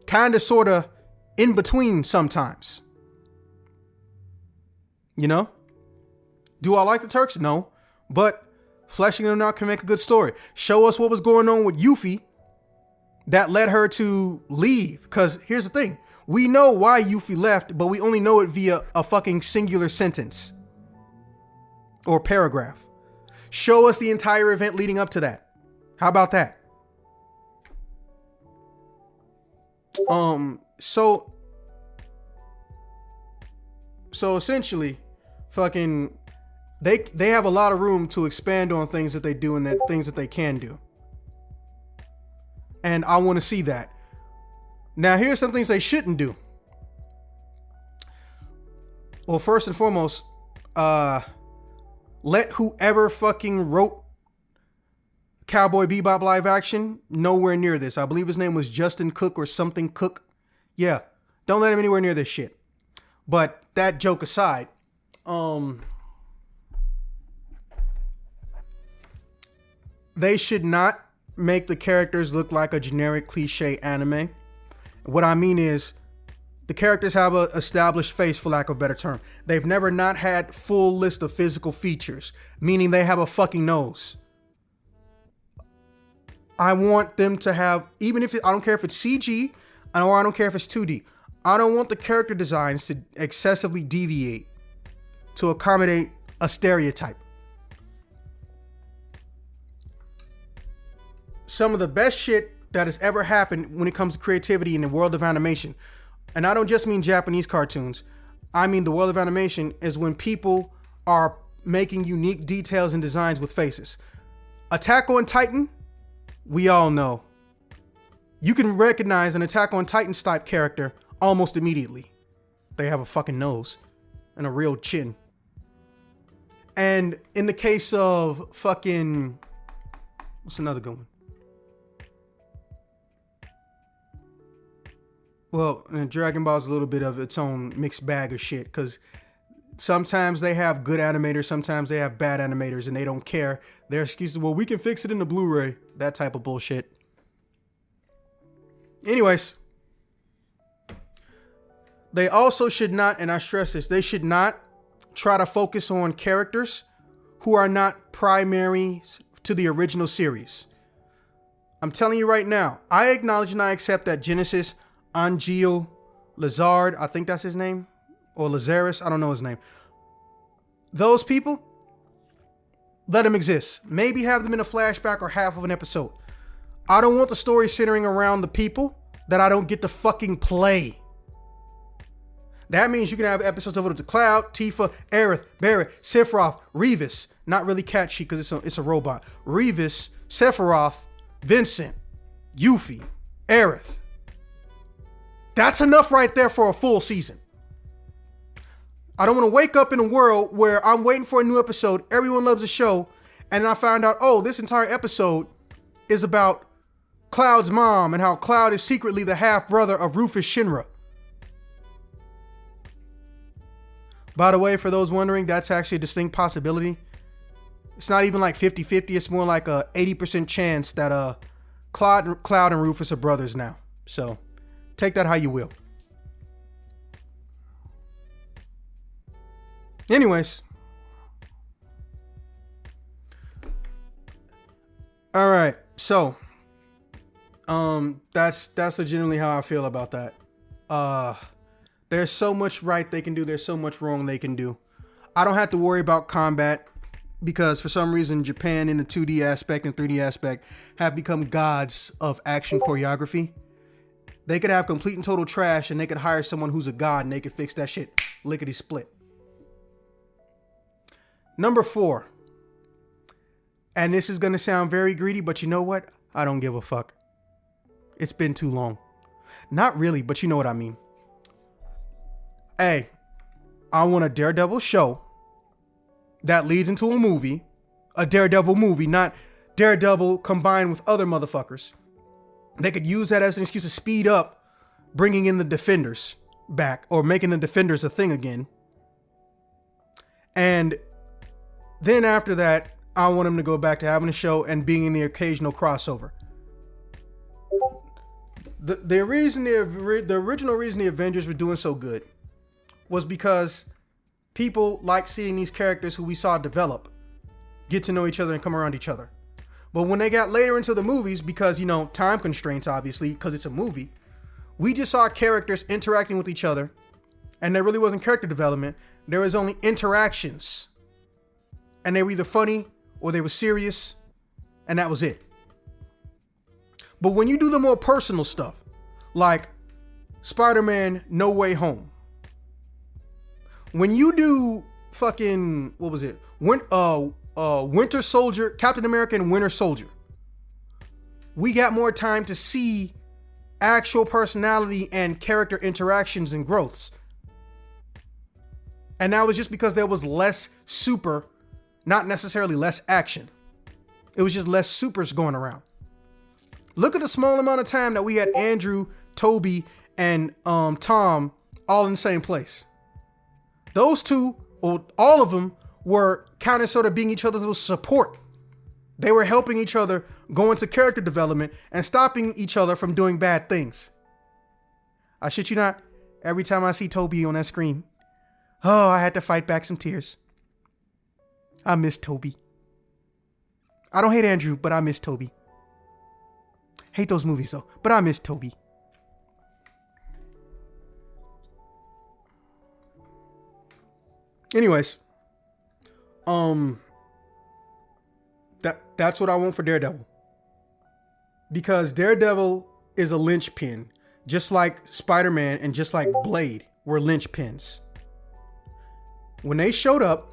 kind of sort of in between sometimes. You know? Do I like the Turks? No. But fleshing them out can make a good story. Show us what was going on with Yuffie that led her to leave. Because here's the thing. We know why Yuffie left, but we only know it via a fucking singular sentence. Or paragraph. Show us the entire event leading up to that. How about that? So essentially, fucking, they have a lot of room to expand on things that they do and that things that they can do. And I want to see that. Now, here's some things they shouldn't do. Well, first and foremost, let whoever fucking wrote Cowboy Bebop live action nowhere near this. I believe his name was Justin Cook or something Cook. Yeah, don't let him anywhere near this shit. But that joke aside, they should not make the characters look like a generic cliche anime. What I mean is, the characters have an established face, for lack of a better term. They've never not had full list of physical features, meaning they have a fucking nose. I want them to have, even if I don't care if it's CG, or I don't care if it's 2D. I don't want the character designs to excessively deviate to accommodate a stereotype. Some of the best shit that has ever happened when it comes to creativity in the world of animation, and I don't just mean Japanese cartoons, I mean the world of animation, is when people are making unique details and designs with faces. Attack on Titan, we all know. You can recognize an Attack on Titan type character almost immediately. They have a fucking nose and a real chin. And in the case of fucking, what's another good one? Well, Dragon Ball is a little bit of its own mixed bag of shit, because sometimes they have good animators, sometimes they have bad animators, and they don't care. Their excuses, well, we can fix it in the Blu-ray. That type of bullshit. Anyways, they also should not, and I stress this, they should not try to focus on characters who are not primary to the original series. I'm telling you right now, I acknowledge and I accept that Genesis, Angel, Lazard, I think that's his name, or Lazarus, I don't know his name. Those people, let them exist. Maybe have them in a flashback or half of an episode. I don't want the story centering around the people that I don't get to fucking play. That means you can have episodes devoted to Cloud, Tifa, Aerith, Barrett, Sephiroth, Revis. Not really catchy because it's a robot. Revis, Sephiroth, Vincent, Yuffie, Aerith. That's enough right there for a full season. I don't want to wake up in a world where I'm waiting for a new episode, everyone loves the show, and I find out, oh, this entire episode is about Cloud's mom and how Cloud is secretly the half-brother of Rufus Shinra. By the way, for those wondering, that's actually a distinct possibility. It's not even like 50-50. It's more like a 80% chance that Cloud and Rufus are brothers now. So take that how you will. Anyways. All right. So that's legitimately how I feel about that. There's so much right they can do. There's so much wrong they can do. I don't have to worry about combat because for some reason Japan in the 2D aspect and 3D aspect have become gods of action choreography. They could have complete and total trash and they could hire someone who's a god and they could fix that shit lickety split. Number 4. And this is going to sound very greedy, but you know what? I don't give a fuck. It's been too long. Not really, but you know what I mean. Hey, I want a Daredevil show that leads into a movie, a Daredevil movie, not Daredevil combined with other motherfuckers. They could use that as an excuse to speed up bringing in the Defenders back or making the Defenders a thing again. And then after that, I want him to go back to having a show and being in the occasional crossover. The original reason the Avengers were doing so good was because people like seeing these characters who we saw develop, get to know each other and come around each other. But when they got later into the movies, because, you know, time constraints, obviously, because it's a movie, we just saw characters interacting with each other and there really wasn't character development. There was only interactions. And they were either funny or they were serious, and that was it. But when you do the more personal stuff, like Spider-Man No Way Home, when you do fucking, what was it? Winter Soldier, Captain America and Winter Soldier, we got more time to see actual personality and character interactions and growths. And that was just because there was less super, not necessarily less action. It was just less supers going around. Look at the small amount of time that we had Andrew, Toby, and Tom all in the same place. Those two, or all of them, were kind of sort of being each other's little support. They were helping each other go into character development and stopping each other from doing bad things. I shit you not, every time I see Toby on that screen, oh, I had to fight back some tears. I miss Toby. I don't hate Andrew, but I miss Toby. Hate those movies though, but I miss Toby. Anyways, that's what I want for Daredevil. Because Daredevil is a linchpin, just like Spider-Man and just like Blade were linchpins. When they showed up,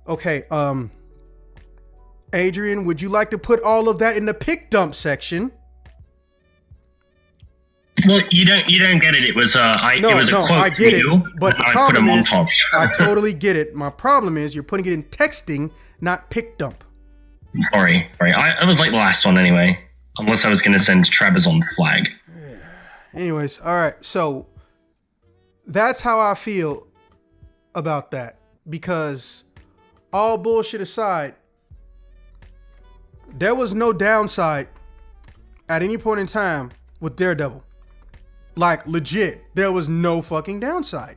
okay, Adrian, would you like to put all of that in the pick dump section? Well, you don't get it. It was it was a quote I get from it, you, but the I put a problem is, montage. I totally get it. My problem is you're putting it in texting, not pick dump. Sorry. I was like the last one anyway. Unless I was going to send Trabzon flag. Anyways, all right. So that's how I feel about that. Because all bullshit aside, there was no downside at any point in time with Daredevil. Like, legit, there was no fucking downside.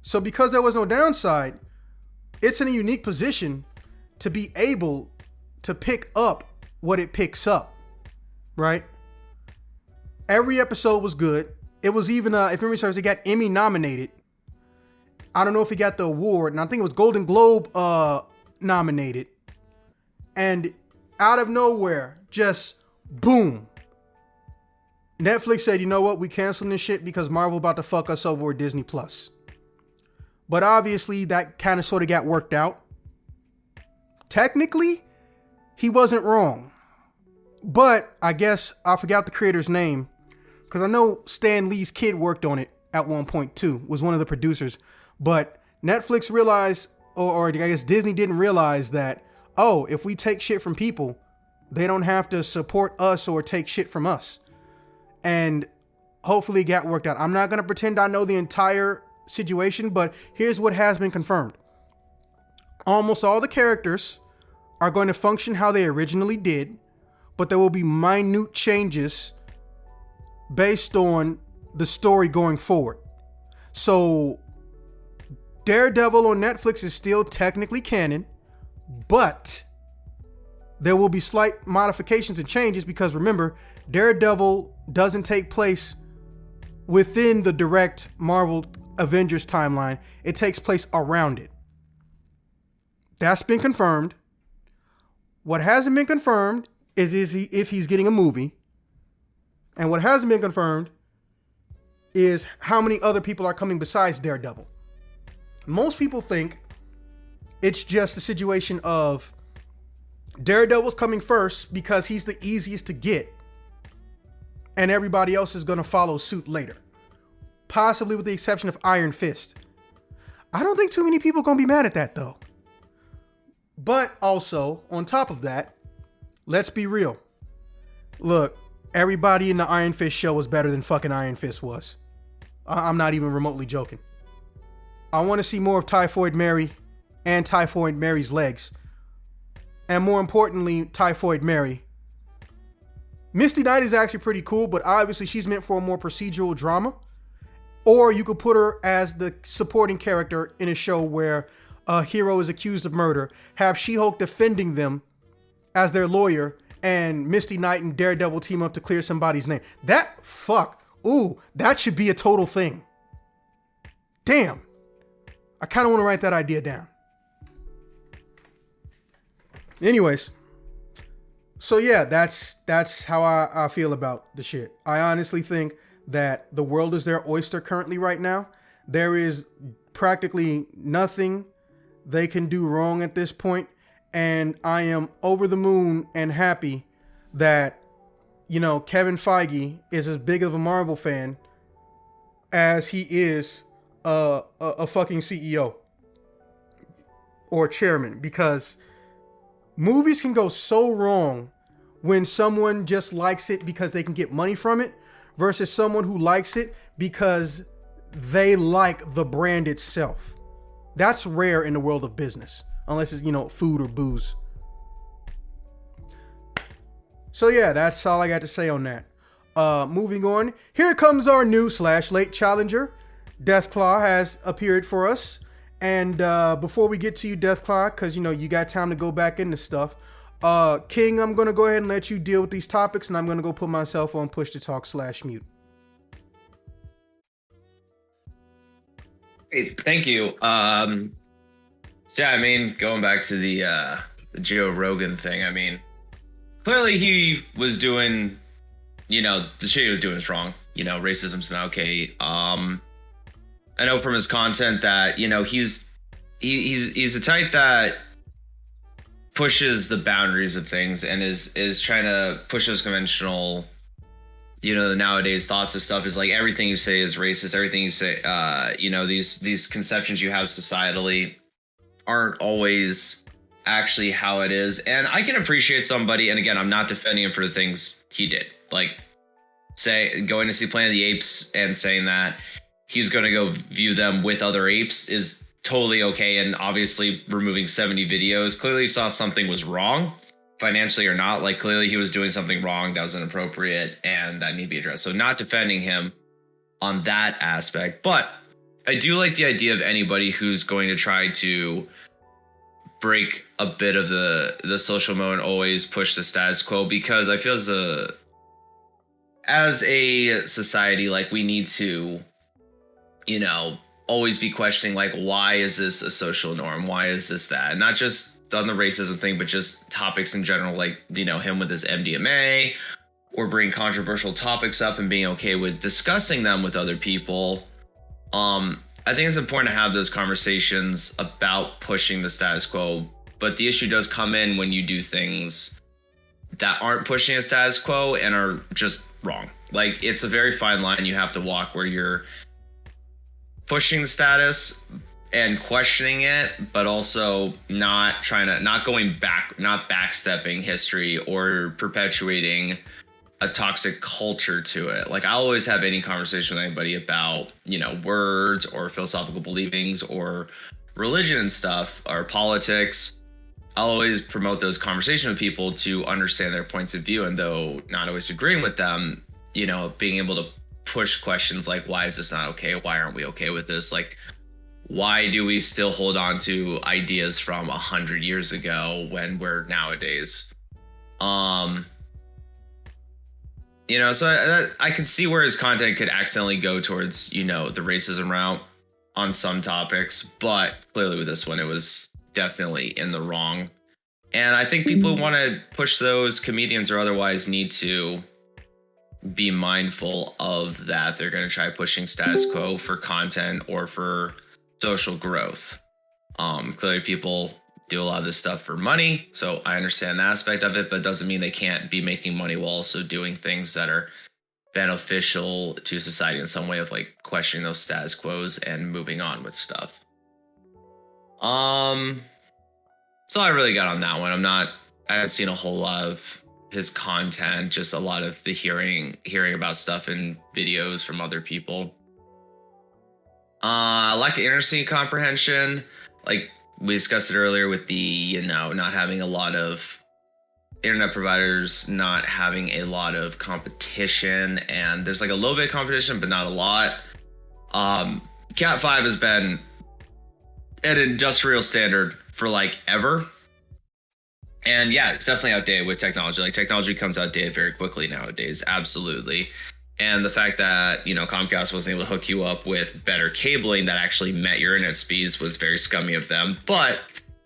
So because there was no downside, it's in a unique position to be able to pick up what it picks up, right? Every episode was good. It was even, if memory serves, it got Emmy nominated. I don't know if he got the award, and I think it was Golden Globe nominated. And out of nowhere, just boom. Netflix said, you know what? We canceling this shit because Marvel about to fuck us over with Disney Plus. But obviously that kind of sort of got worked out. Technically, he wasn't wrong. But I guess I forgot the creator's name. Because I know Stan Lee's kid worked on it at one point too. Was one of the producers. But Netflix realized, or I guess Disney didn't realize that, oh, if we take shit from people, they don't have to support us or take shit from us. And hopefully it got worked out. I'm not going to pretend I know the entire situation, but here's what has been confirmed. Almost all the characters are going to function how they originally did, but there will be minute changes based on the story going forward. So Daredevil on Netflix is still technically canon, but there will be slight modifications and changes because remember, Daredevil doesn't take place within the direct Marvel Avengers timeline. It takes place around it. That's been confirmed. What hasn't been confirmed is if he's getting a movie. And what hasn't been confirmed is how many other people are coming besides Daredevil. Most people think it's just a situation of Daredevil's coming first because he's the easiest to get. And everybody else is going to follow suit later. Possibly with the exception of Iron Fist. I don't think too many people are going to be mad at that though. But also, on top of that, let's be real. Look, everybody in the Iron Fist show was better than fucking Iron Fist was. I'm not even remotely joking. I want to see more of Typhoid Mary and Typhoid Mary's legs. And more importantly, Typhoid Mary. Misty Knight is actually pretty cool, but obviously she's meant for a more procedural drama. Or you could put her as the supporting character in a show where a hero is accused of murder. Have She-Hulk defending them as their lawyer, and Misty Knight and Daredevil team up to clear somebody's name. That should be a total thing. Damn. I kind of want to write that idea down. Anyways. So yeah, that's how I feel about the shit. I honestly think that the world is their oyster currently right now. There is practically nothing they can do wrong at this point. And I am over the moon and happy that, Kevin Feige is as big of a Marvel fan as he is a fucking CEO or chairman, because movies can go so wrong when someone just likes it because they can get money from it versus someone who likes it because they like the brand itself. That's rare in the world of business, unless it's, food or booze. So yeah, that's all I got to say on that. Moving on, here comes our new /late challenger. Deathclaw has appeared for us. And before we get to you, Deathclaw, because you got time to go back into stuff. King, I'm gonna go ahead and let you deal with these topics, and I'm gonna go put myself on push to talk /mute. Hey, thank you. Going back to the Joe Rogan thing, clearly he was doing, the shit he was doing is wrong. Racism's not okay. I know from his content that, he's the type that pushes the boundaries of things and is trying to push those conventional the nowadays thoughts of stuff is like everything you say is racist. Everything you say, these conceptions you have societally aren't always actually how it is. And I can appreciate somebody, and again, I'm not defending him for the things he did. Like, say, going to see Planet of the Apes and saying that he's going to go view them with other apes is totally okay. And obviously removing 70 videos, clearly saw something was wrong, financially or not. Like, clearly he was doing something wrong that was inappropriate and that need to be addressed. So not defending him on that aspect, but I do like the idea of anybody who's going to try to break a bit of the social mode and always push the status quo, because I feel as a society, like, we need to, always be questioning, like, why is this a social norm? Why is this that? And not just on the racism thing, but just topics in general, like, him with his MDMA, or bring controversial topics up and being okay with discussing them with other people. I think it's important to have those conversations about pushing the status quo, but the issue does come in when you do things that aren't pushing a status quo and are just wrong. Like, it's a very fine line you have to walk where you're pushing the status and questioning it, but also not going back, not backstepping history or perpetuating a toxic culture to it. Like, I always have any conversation with anybody about, words or philosophical believings or religion and stuff or politics. I'll always promote those conversations with people to understand their points of view. And though not always agreeing with them, being able to push questions like, why is this not okay? Why aren't we okay with this? Like, why do we still hold on to ideas from 100 years ago when we're nowadays? So I can see where his content could accidentally go towards, the racism route on some topics, but clearly with this one, it was definitely in the wrong. And I think people who want to push those, comedians or otherwise, need to be mindful of that. They're going to try pushing status quo for content or for social growth. Clearly people do a lot of this stuff for money, so I understand the aspect of it, but it doesn't mean they can't be making money while also doing things that are beneficial to society in some way, of like questioning those status quos and moving on with stuff. So I really got on that one. I haven't seen a whole lot of his content, just a lot of the hearing about stuff in videos from other people. Lack of internet comprehension, like we discussed it earlier with the, not having a lot of internet providers, not having a lot of competition, and there's like a little bit of competition, but not a lot. Cat 5 has been an industrial standard for like ever. And yeah, it's definitely outdated with technology. Like, technology comes outdated very quickly nowadays. Absolutely. And the fact that, Comcast wasn't able to hook you up with better cabling that actually met your internet speeds was very scummy of them. But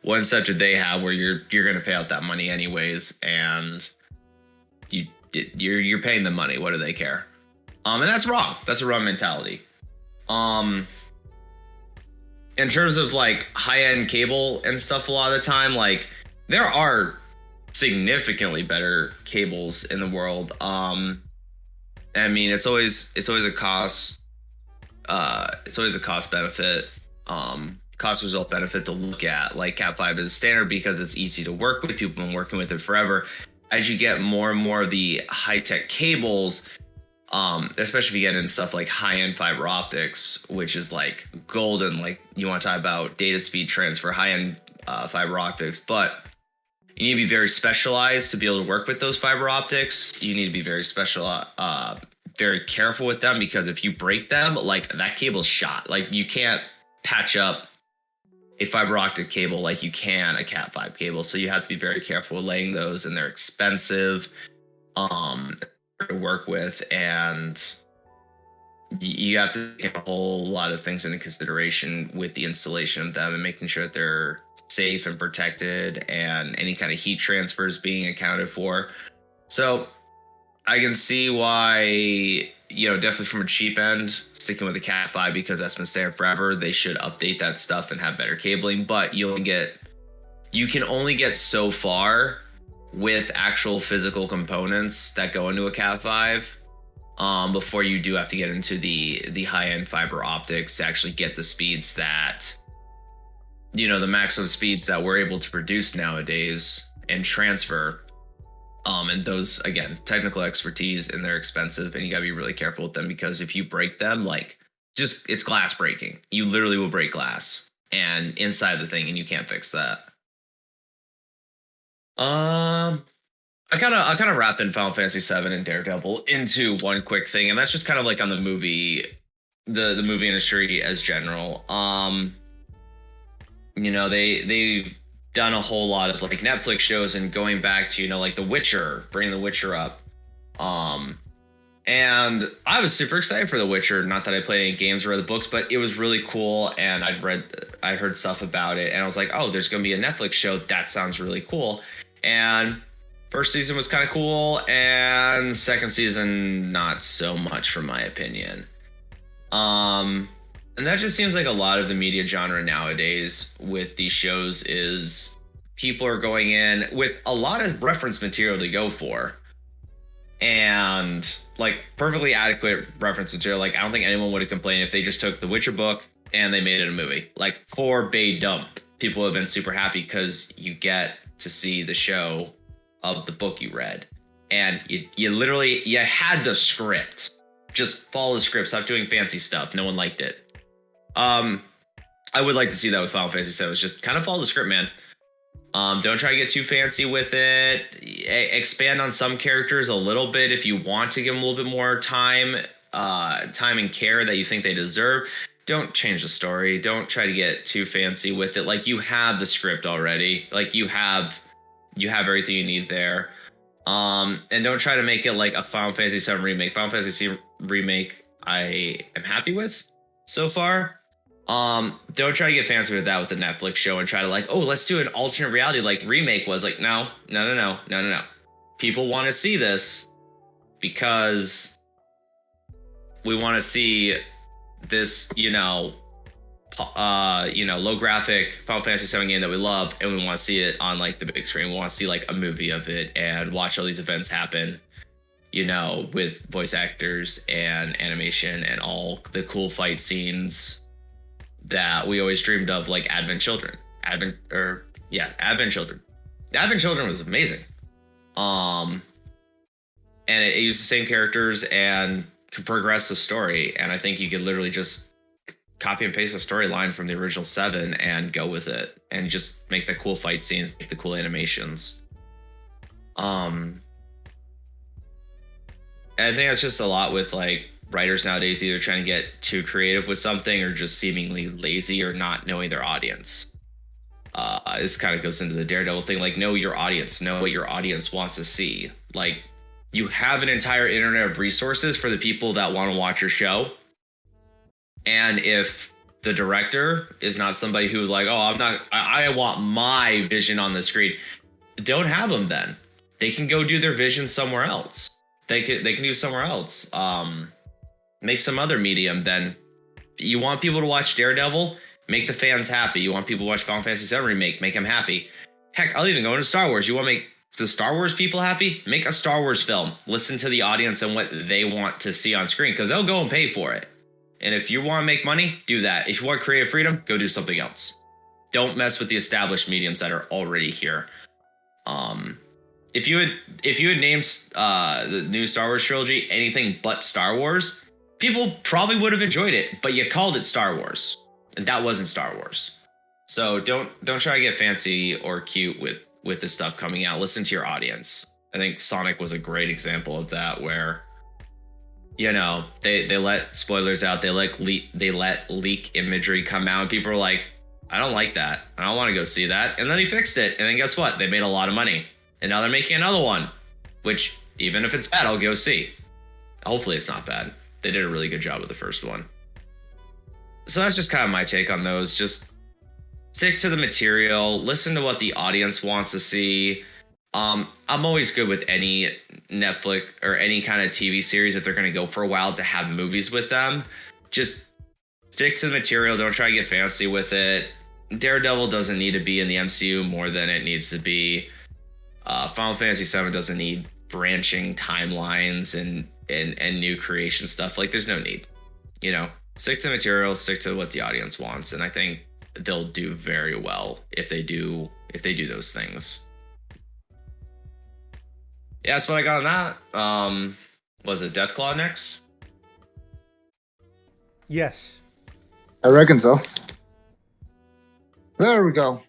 what incentive did they have where you're going to pay out that money anyways, and you're paying them money? What do they care? And that's wrong. That's a wrong mentality. In terms of like high-end cable and stuff, a lot of the time, like, there are significantly better cables in the world. I mean, it's always a cost. It's always a cost benefit, cost result benefit to look at. Like, Cat 5 is standard because it's easy to work with. People have been working with it forever. As you get more and more of the high tech cables, especially if you get into stuff like high end fiber optics, which is like golden. Like, you want to talk about data speed transfer, high end fiber optics, but you need to be very specialized to be able to work with those fiber optics. You need to be very very careful with them, because if you break them, like, that cable's shot. Like, you can't patch up a fiber optic cable like you can a Cat 5 cable. So you have to be very careful with laying those, and they're expensive to work with, and you have to take a whole lot of things into consideration with the installation of them and making sure that they're safe and protected, and any kind of heat transfers being accounted for. So I can see why, definitely from a cheap end, sticking with the Cat 5, because that's been standard forever. They should update that stuff and have better cabling, but you can only get so far with actual physical components that go into a Cat 5. before you do have to get into the high-end fiber optics to actually get the speeds that, the maximum speeds that we're able to produce nowadays and transfer. And those, again, technical expertise, and they're expensive, and you gotta be really careful with them, because if you break them, like, it's glass breaking. You literally will break glass and inside the thing, and you can't fix that. I kind of wrap in Final Fantasy VII and Daredevil into one quick thing, and that's just kind of like on the movie, the movie industry as general. They've done a whole lot of like Netflix shows, and going back to like The Witcher, bringing The Witcher up. And I was super excited for The Witcher. Not that I played any games or read the books, but it was really cool, and I heard stuff about it, and I was like, oh, there's gonna be a Netflix show. That sounds really cool. And first season was kind of cool, and second season not so much, from my opinion. And that just seems like a lot of the media genre nowadays with these shows is people are going in with a lot of reference material to go for, and like perfectly adequate reference material. Like, I don't think anyone would have complained if they just took the Witcher book and they made it a movie. Like, for Bay Dump, people have been super happy because you get to see the show of the book you read, and you literally, you had the script. Just follow the script, stop doing fancy stuff. No one liked it. I would like to see that with Final Fantasy VII. It's just kind of follow the script, man. Don't try to get too fancy with it. Expand on some characters a little bit if you want to give them a little bit more time and care that you think they deserve. Don't change the story. Don't try to get too fancy with it. Like, you have the script already. Like, you have everything you need there. And don't try to make it like a Final Fantasy VII remake. Final Fantasy VII remake, I am happy with so far. Don't try to get fancy with that with the Netflix show and try to like, oh, let's do an alternate reality like remake was. Like, no. People want to see this because we want to see this, low graphic Final Fantasy VII game that we love, and we want to see it on like the big screen. We want to see like a movie of it and watch all these events happen, with voice actors and animation and all the cool fight scenes that we always dreamed of, like Advent Children. Advent Children. Advent Children was amazing. And it used the same characters and could progress the story. And I think you could literally just copy and paste a storyline from the original 7 and go with it, and just make the cool fight scenes, make the cool animations. And I think that's just a lot with like writers nowadays, either trying to get too creative with something or just seemingly lazy or not knowing their audience. This kind of goes into the Daredevil thing. Like, know your audience, know what your audience wants to see. Like, you have an entire internet of resources for the people that want to watch your show. And if the director is not somebody who's like, oh, I want my vision on the screen, don't have them then. They can go do their vision somewhere else. They can do somewhere else. Make some other medium then. You want people to watch Daredevil? Make the fans happy. You want people to watch Final Fantasy VII Remake? Make them happy. Heck, I'll even go into Star Wars. You want to make the Star Wars people happy? Make a Star Wars film. Listen to the audience and what they want to see on screen, because they'll go and pay for it. And if you want to make money, do that. If you want creative freedom, go do something else. Don't mess with the established mediums that are already here. If you had named the new Star Wars trilogy anything but Star Wars, people probably would have enjoyed it, but you called it Star Wars, and that wasn't Star Wars. So don't try to get fancy or cute with this stuff coming out. Listen to your audience. I think Sonic was a great example of that, where they let spoilers out, they let leak imagery come out, and people are like, I don't like that, I don't want to go see that. And then he fixed it, and then guess what? They made a lot of money, and now they're making another one, which, even if it's bad, I'll go see. Hopefully it's not bad. They did a really good job with the first one. So that's just kind of my take on those. Just stick to the material, listen to what the audience wants to see. I'm always good with any Netflix or any kind of TV series, if they're going to go for a while, to have movies with them. Just stick to the material. Don't try to get fancy with it. Daredevil doesn't need to be in the MCU more than it needs to be. Final Fantasy VII doesn't need branching timelines and and new creation stuff. Like, there's no need, you know. Stick to material, stick to what the audience wants, and I think they'll do very well if they do those things. Yeah, that's what I got on that. Was it Deathclaw next? Yes. I reckon so. There we go.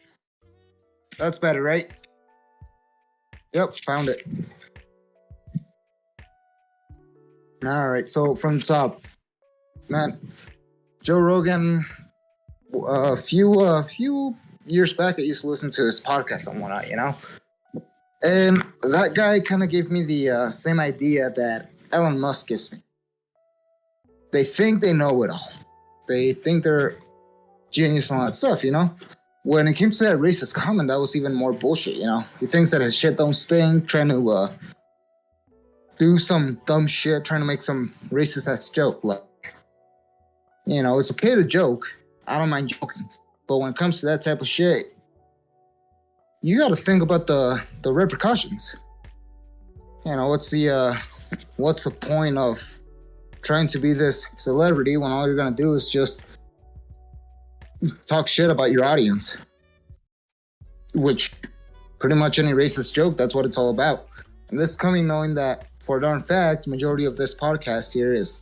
That's better, right? Yep, found it. All right, so from the top, man, Joe Rogan. A few years back, I used to listen to his podcast and whatnot, you know. And that guy kind of gave me the same idea that Elon Musk gives me. They think they know it all. They think they're genius and all that stuff, you know. When it came to that racist comment, that was even more bullshit, you know. He thinks that his shit don't stink, trying to do some dumb shit, trying to make some racist ass joke. Like, you know, it's okay to joke. I don't mind joking. But when it comes to that type of shit, you got to think about the repercussions. You know, what's the point of trying to be this celebrity when all you're going to do is just talk shit about your audience? Which, pretty much any racist joke, that's what it's all about. And this coming knowing that, for a darn fact, majority of this podcast here is,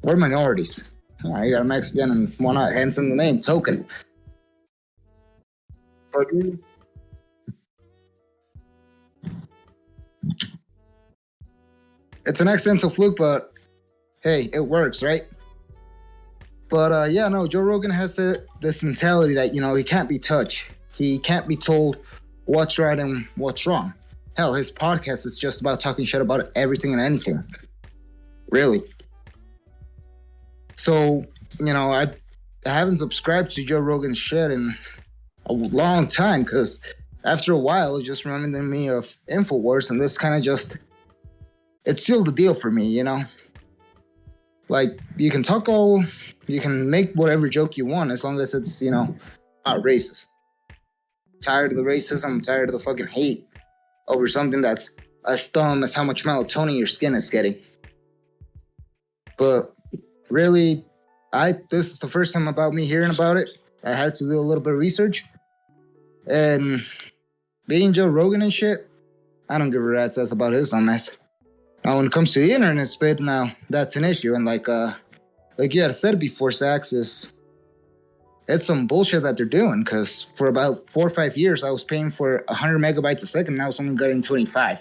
we're minorities. Yeah, you got a Mexican and whatnot, hence in the name, token. But it's an accidental fluke, but hey, it works, right? But yeah, no, Joe Rogan has this mentality that, you know, he can't be touched. He can't be told what's right and what's wrong. Hell, his podcast is just about talking shit about everything and anything. Really. So, you know, I haven't subscribed to Joe Rogan's shit in a long time, because after a while, it just reminded me of InfoWars, and this kind of just, it sealed the deal for me, you know? Like, you can make whatever joke you want as long as it's, you know, not racist. I'm tired of the racism, I'm tired of the fucking hate over something that's as dumb as how much melatonin your skin is getting. But really, this is the first time about me hearing about it. I had to do a little bit of research. And being Joe Rogan and shit, I don't give a rat's ass about his dumbass. Now, when it comes to the internet spit, now that's an issue. And like you had said before, Sax, it's some bullshit that they're doing. Because for about 4 or 5 years, I was paying for 100 megabytes a second, and I was only getting 25,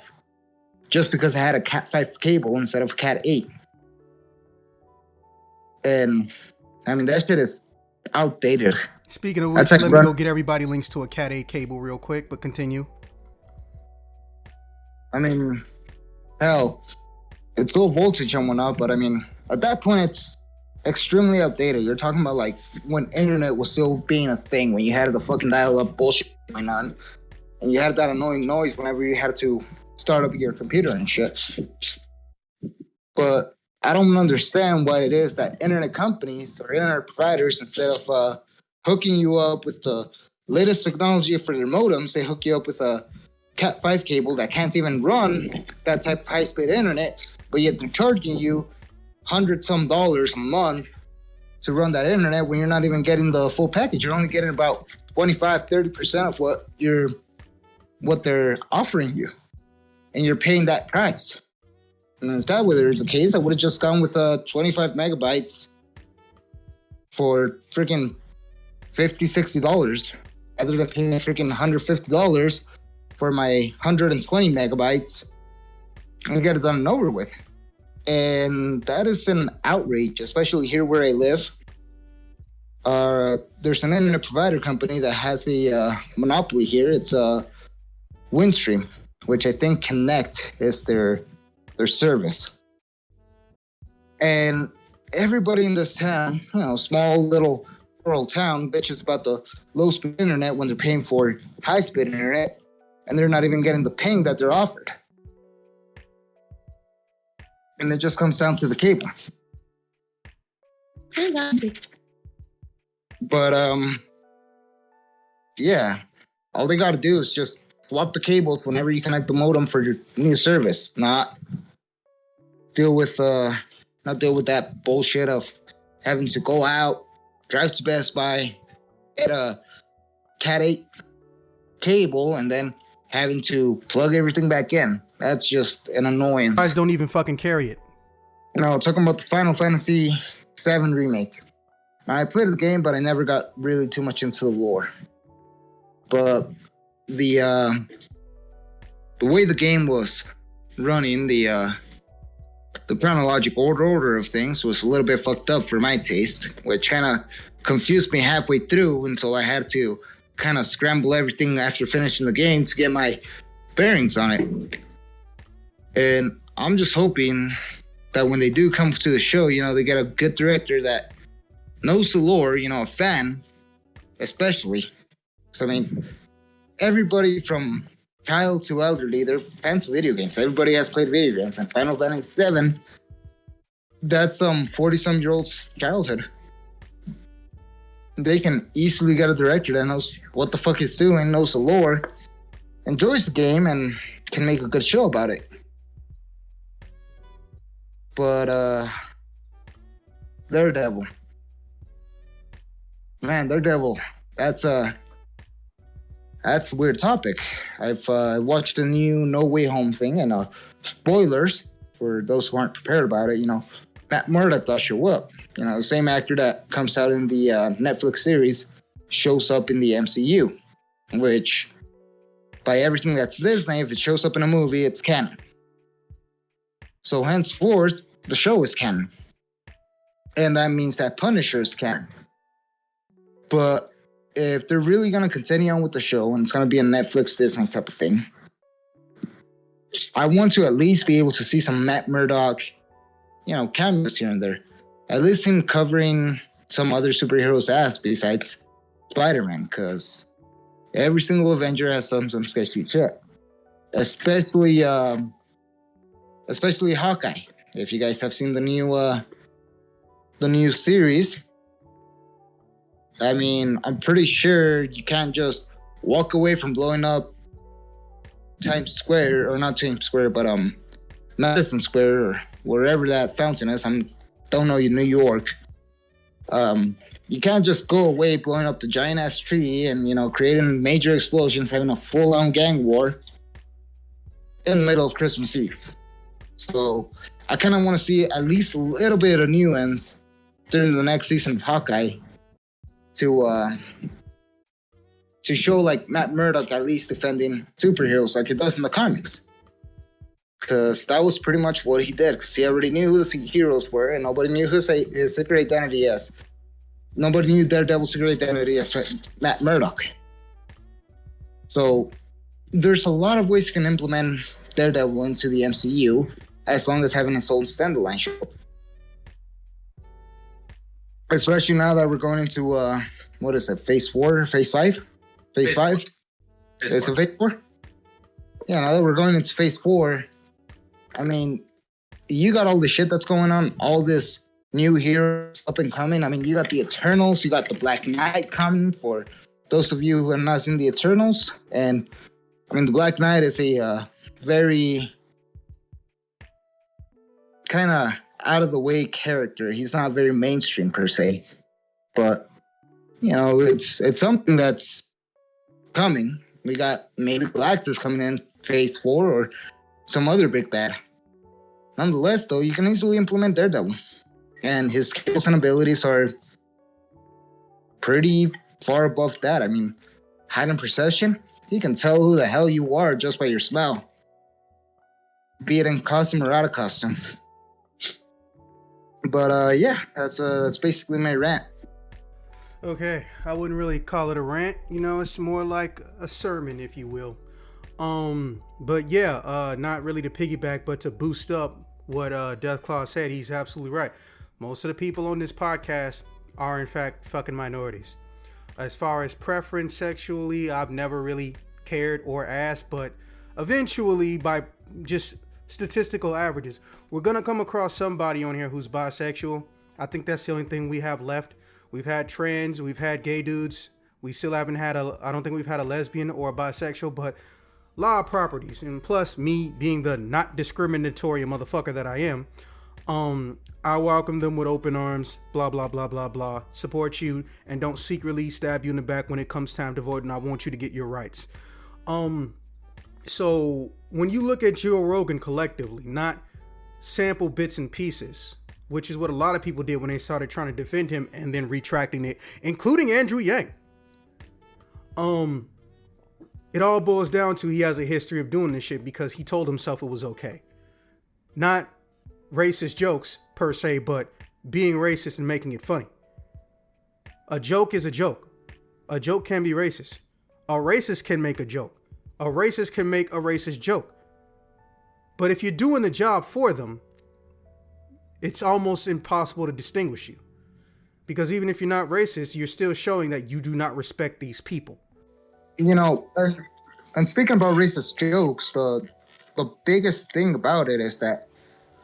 just because I had a Cat 5 cable instead of Cat 8. And I mean, that shit is outdated. Speaking of which, let me go get everybody links to a Cat 8 cable real quick, but continue. I mean, hell, it's low voltage and whatnot, but I mean, at that point, it's extremely outdated. You're talking about like when internet was still being a thing, when you had the fucking dial-up bullshit going on, and you had that annoying noise whenever you had to start up your computer and shit. But I don't understand why it is that internet companies or internet providers, instead of hooking you up with the latest technology for their modems, they hook you up with a Cat 5 cable that can't even run that type of high-speed internet, but yet they're charging you $100-some a month to run that internet when you're not even getting the full package. You're only getting about 25-30% of what they're offering you, and you're paying that price. And if that were the case, I would have just gone with 25 megabytes for freaking $50-$60 rather than paying freaking $150 for my 120 megabytes and get it done and over with. And that is an outrage, especially here where I live. There's an internet provider company that has the monopoly here. It's Windstream, which I think Connect is their service. And everybody in this town, you know, small little rural town, bitches about the low-speed internet when they're paying for high-speed internet, and they're not even getting the ping that they're offered. And it just comes down to the cable. But yeah, all they got to do is just swap the cables whenever you connect the modem for your new service. Not deal with not deal with that bullshit of having to go out, drive to Best Buy, get a Cat 8 cable, and then having to plug everything back in. That's just an annoyance. Guys don't even fucking carry it. No, talking about the Final Fantasy VII Remake. I played the game, but I never got really too much into the lore. But the way the game was running, the chronological order of things was a little bit fucked up for my taste, which kind of confused me halfway through until I had to kind of scramble everything after finishing the game to get my bearings on it. And I'm just hoping that when they do come to the show, they get a good director that knows the lore, a fan, especially. So, everybody from child to elderly, they're fans of video games. Everybody has played video games, and Final Fantasy VII, that's some 40-some-year-old's childhood. They can easily get a director that knows what the fuck he's doing, knows the lore, enjoys the game, and can make a good show about it. But, Daredevil. Man, Daredevil, that's a weird topic. I've watched the new No Way Home thing, and spoilers for those who aren't prepared about it, Matt Murdock does show up. The same actor that comes out in the Netflix series shows up in the MCU, which, by everything that's Disney, if it shows up in a movie, it's canon. So henceforth, the show is canon. And that means that Punisher is canon. But if they're really going to continue on with the show, and it's going to be a Netflix Disney type of thing, I want to at least be able to see some Matt Murdock, cameos here and there. At least him covering some other superheroes' ass besides Spider-Man, because every single Avenger has some sketchy shit. Especially Hawkeye. If you guys have seen the new series, I'm pretty sure you can't just walk away from blowing up Times Square, or not Times Square, but Madison Square, or wherever that fountain is. Don't know New York. You can't just go away blowing up the giant ass tree and creating major explosions, having a full-on gang war in the middle of Christmas Eve. So I kind of want to see at least a little bit of nuance during the next season of Hawkeye to show like Matt Murdock at least defending superheroes like he does in the comics. Because that was pretty much what he did. Because he already knew who the heroes were, and nobody knew his secret identity as. Nobody knew Daredevil's secret identity as Matt Murdock. So there's a lot of ways you can implement Daredevil into the MCU, as long as having its own standalone show. Especially now that we're going into what is it, phase 4, phase 5? Phase 5? Is it phase 4? Yeah, now that we're going into phase 4, you got all the shit that's going on, all this new heroes up and coming. You got the Eternals, you got the Black Knight coming, for those of you who have not seen the Eternals. And the Black Knight is a very kind of out of the way character. He's not very mainstream per se, but it's something that's coming. We got maybe Galactus coming in phase 4 or some other big bad. Nonetheless, though, you can easily implement Daredevil, and his skills and abilities are pretty far above that. Hidden perception, he can tell who the hell you are just by your smell, be it in costume or out of costume. But yeah, that's basically my rant. Okay, I wouldn't really call it a rant. It's more like a sermon, if you will. But yeah, not really to piggyback, but to boost up what Deathclaw said. He's absolutely right. Most of the people on this podcast are in fact fucking minorities. As far as preference sexually, I've never really cared or asked, but eventually, by just statistical averages, we're gonna come across somebody on here who's bisexual. I think that's the only thing we have left. We've had trans, we've had gay dudes. We still haven't had I don't think we've had a lesbian or a bisexual, but lot of properties. And plus, me being the not discriminatory motherfucker that I am, I welcome them with open arms, blah, blah, blah, blah, blah. Support you and don't secretly stab you in the back when it comes time to vote, and I want you to get your rights. So when you look at Joe Rogan collectively, not sample bits and pieces, which is what a lot of people did when they started trying to defend him and then retracting it, including Andrew Yang. It all boils down to he has a history of doing this shit because he told himself it was okay. Not racist jokes per se, but being racist and making it funny. A joke is a joke. A joke can be racist. A racist can make a joke. A racist can make a racist joke. But if you're doing the job for them, it's almost impossible to distinguish you. Because even if you're not racist, you're still showing that you do not respect these people. You know, and speaking about racist jokes, the biggest thing about it is that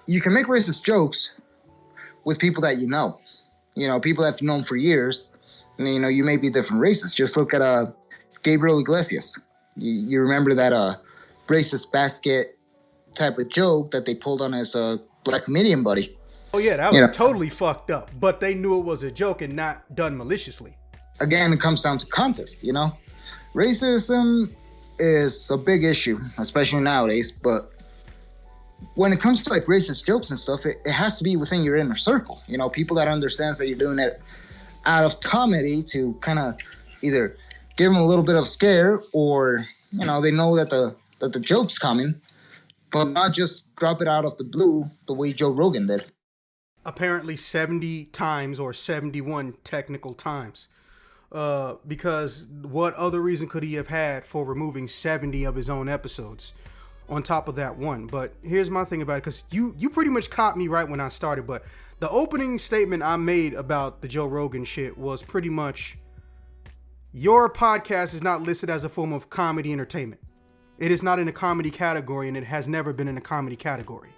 you can make racist jokes with people that you know. You know, people that you've known for years. And, you know, you may be different races. Just look at Gabriel Iglesias. You remember that racist basket type of joke that they pulled on his black comedian buddy. Oh, yeah, that was totally fucked up. But they knew it was a joke and not done maliciously. Again, it comes down to context, you know? Racism is a big issue, especially nowadays. But when it comes to like racist jokes and stuff, it has to be within your inner circle. You know, people that understands that you're doing it out of comedy to kind of either give them a little bit of scare or, you know, they know that the joke's coming, but not just drop it out of the blue the way Joe Rogan did. Apparently 70 times or 71 technical times. Because what other reason could he have had for removing 70 of his own episodes on top of that one? But here's my thing about it, because you pretty much caught me right when I started, but the opening statement I made about the Joe Rogan shit was pretty much, your podcast is not listed as a form of comedy entertainment. It is not in a comedy category, and it has never been in a comedy category.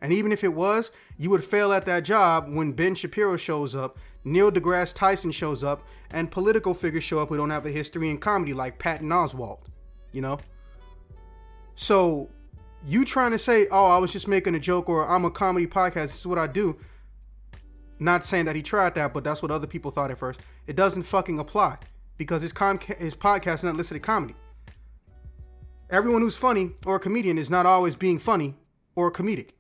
And even if it was, you would fail at that job when Ben Shapiro shows up, Neil deGrasse Tyson shows up, and political figures show up who don't have a history in comedy like Patton Oswalt, you know? So you trying to say, oh, I was just making a joke, or I'm a comedy podcast, this is what I do. Not saying that he tried that, but that's what other people thought at first. It doesn't fucking apply because his podcast is not listed as comedy. Everyone who's funny or a comedian is not always being funny or comedic.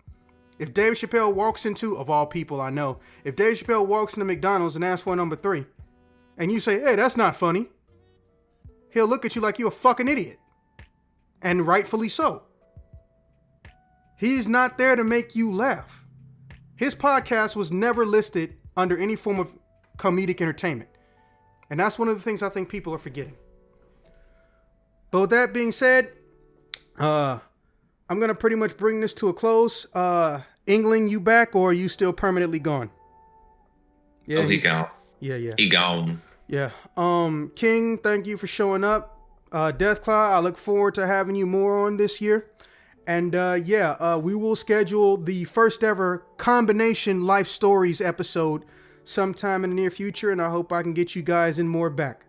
If Dave Chappelle walks into, of all people I know, if Dave Chappelle walks into McDonald's and asks for a number 3, and you say, hey, that's not funny, he'll look at you like you're a fucking idiot. And rightfully so. He's not there to make you laugh. His podcast was never listed under any form of comedic entertainment. And that's one of the things I think people are forgetting. But with that being said, I'm going to pretty much bring this to a close. England, you back, or are you still permanently gone? Yeah, he gone. Yeah. He gone. Yeah. King, thank you for showing up. Deathclaw, I look forward to having you more on this year. And we will schedule the first ever combination life stories episode sometime in the near future, and I hope I can get you guys in more back.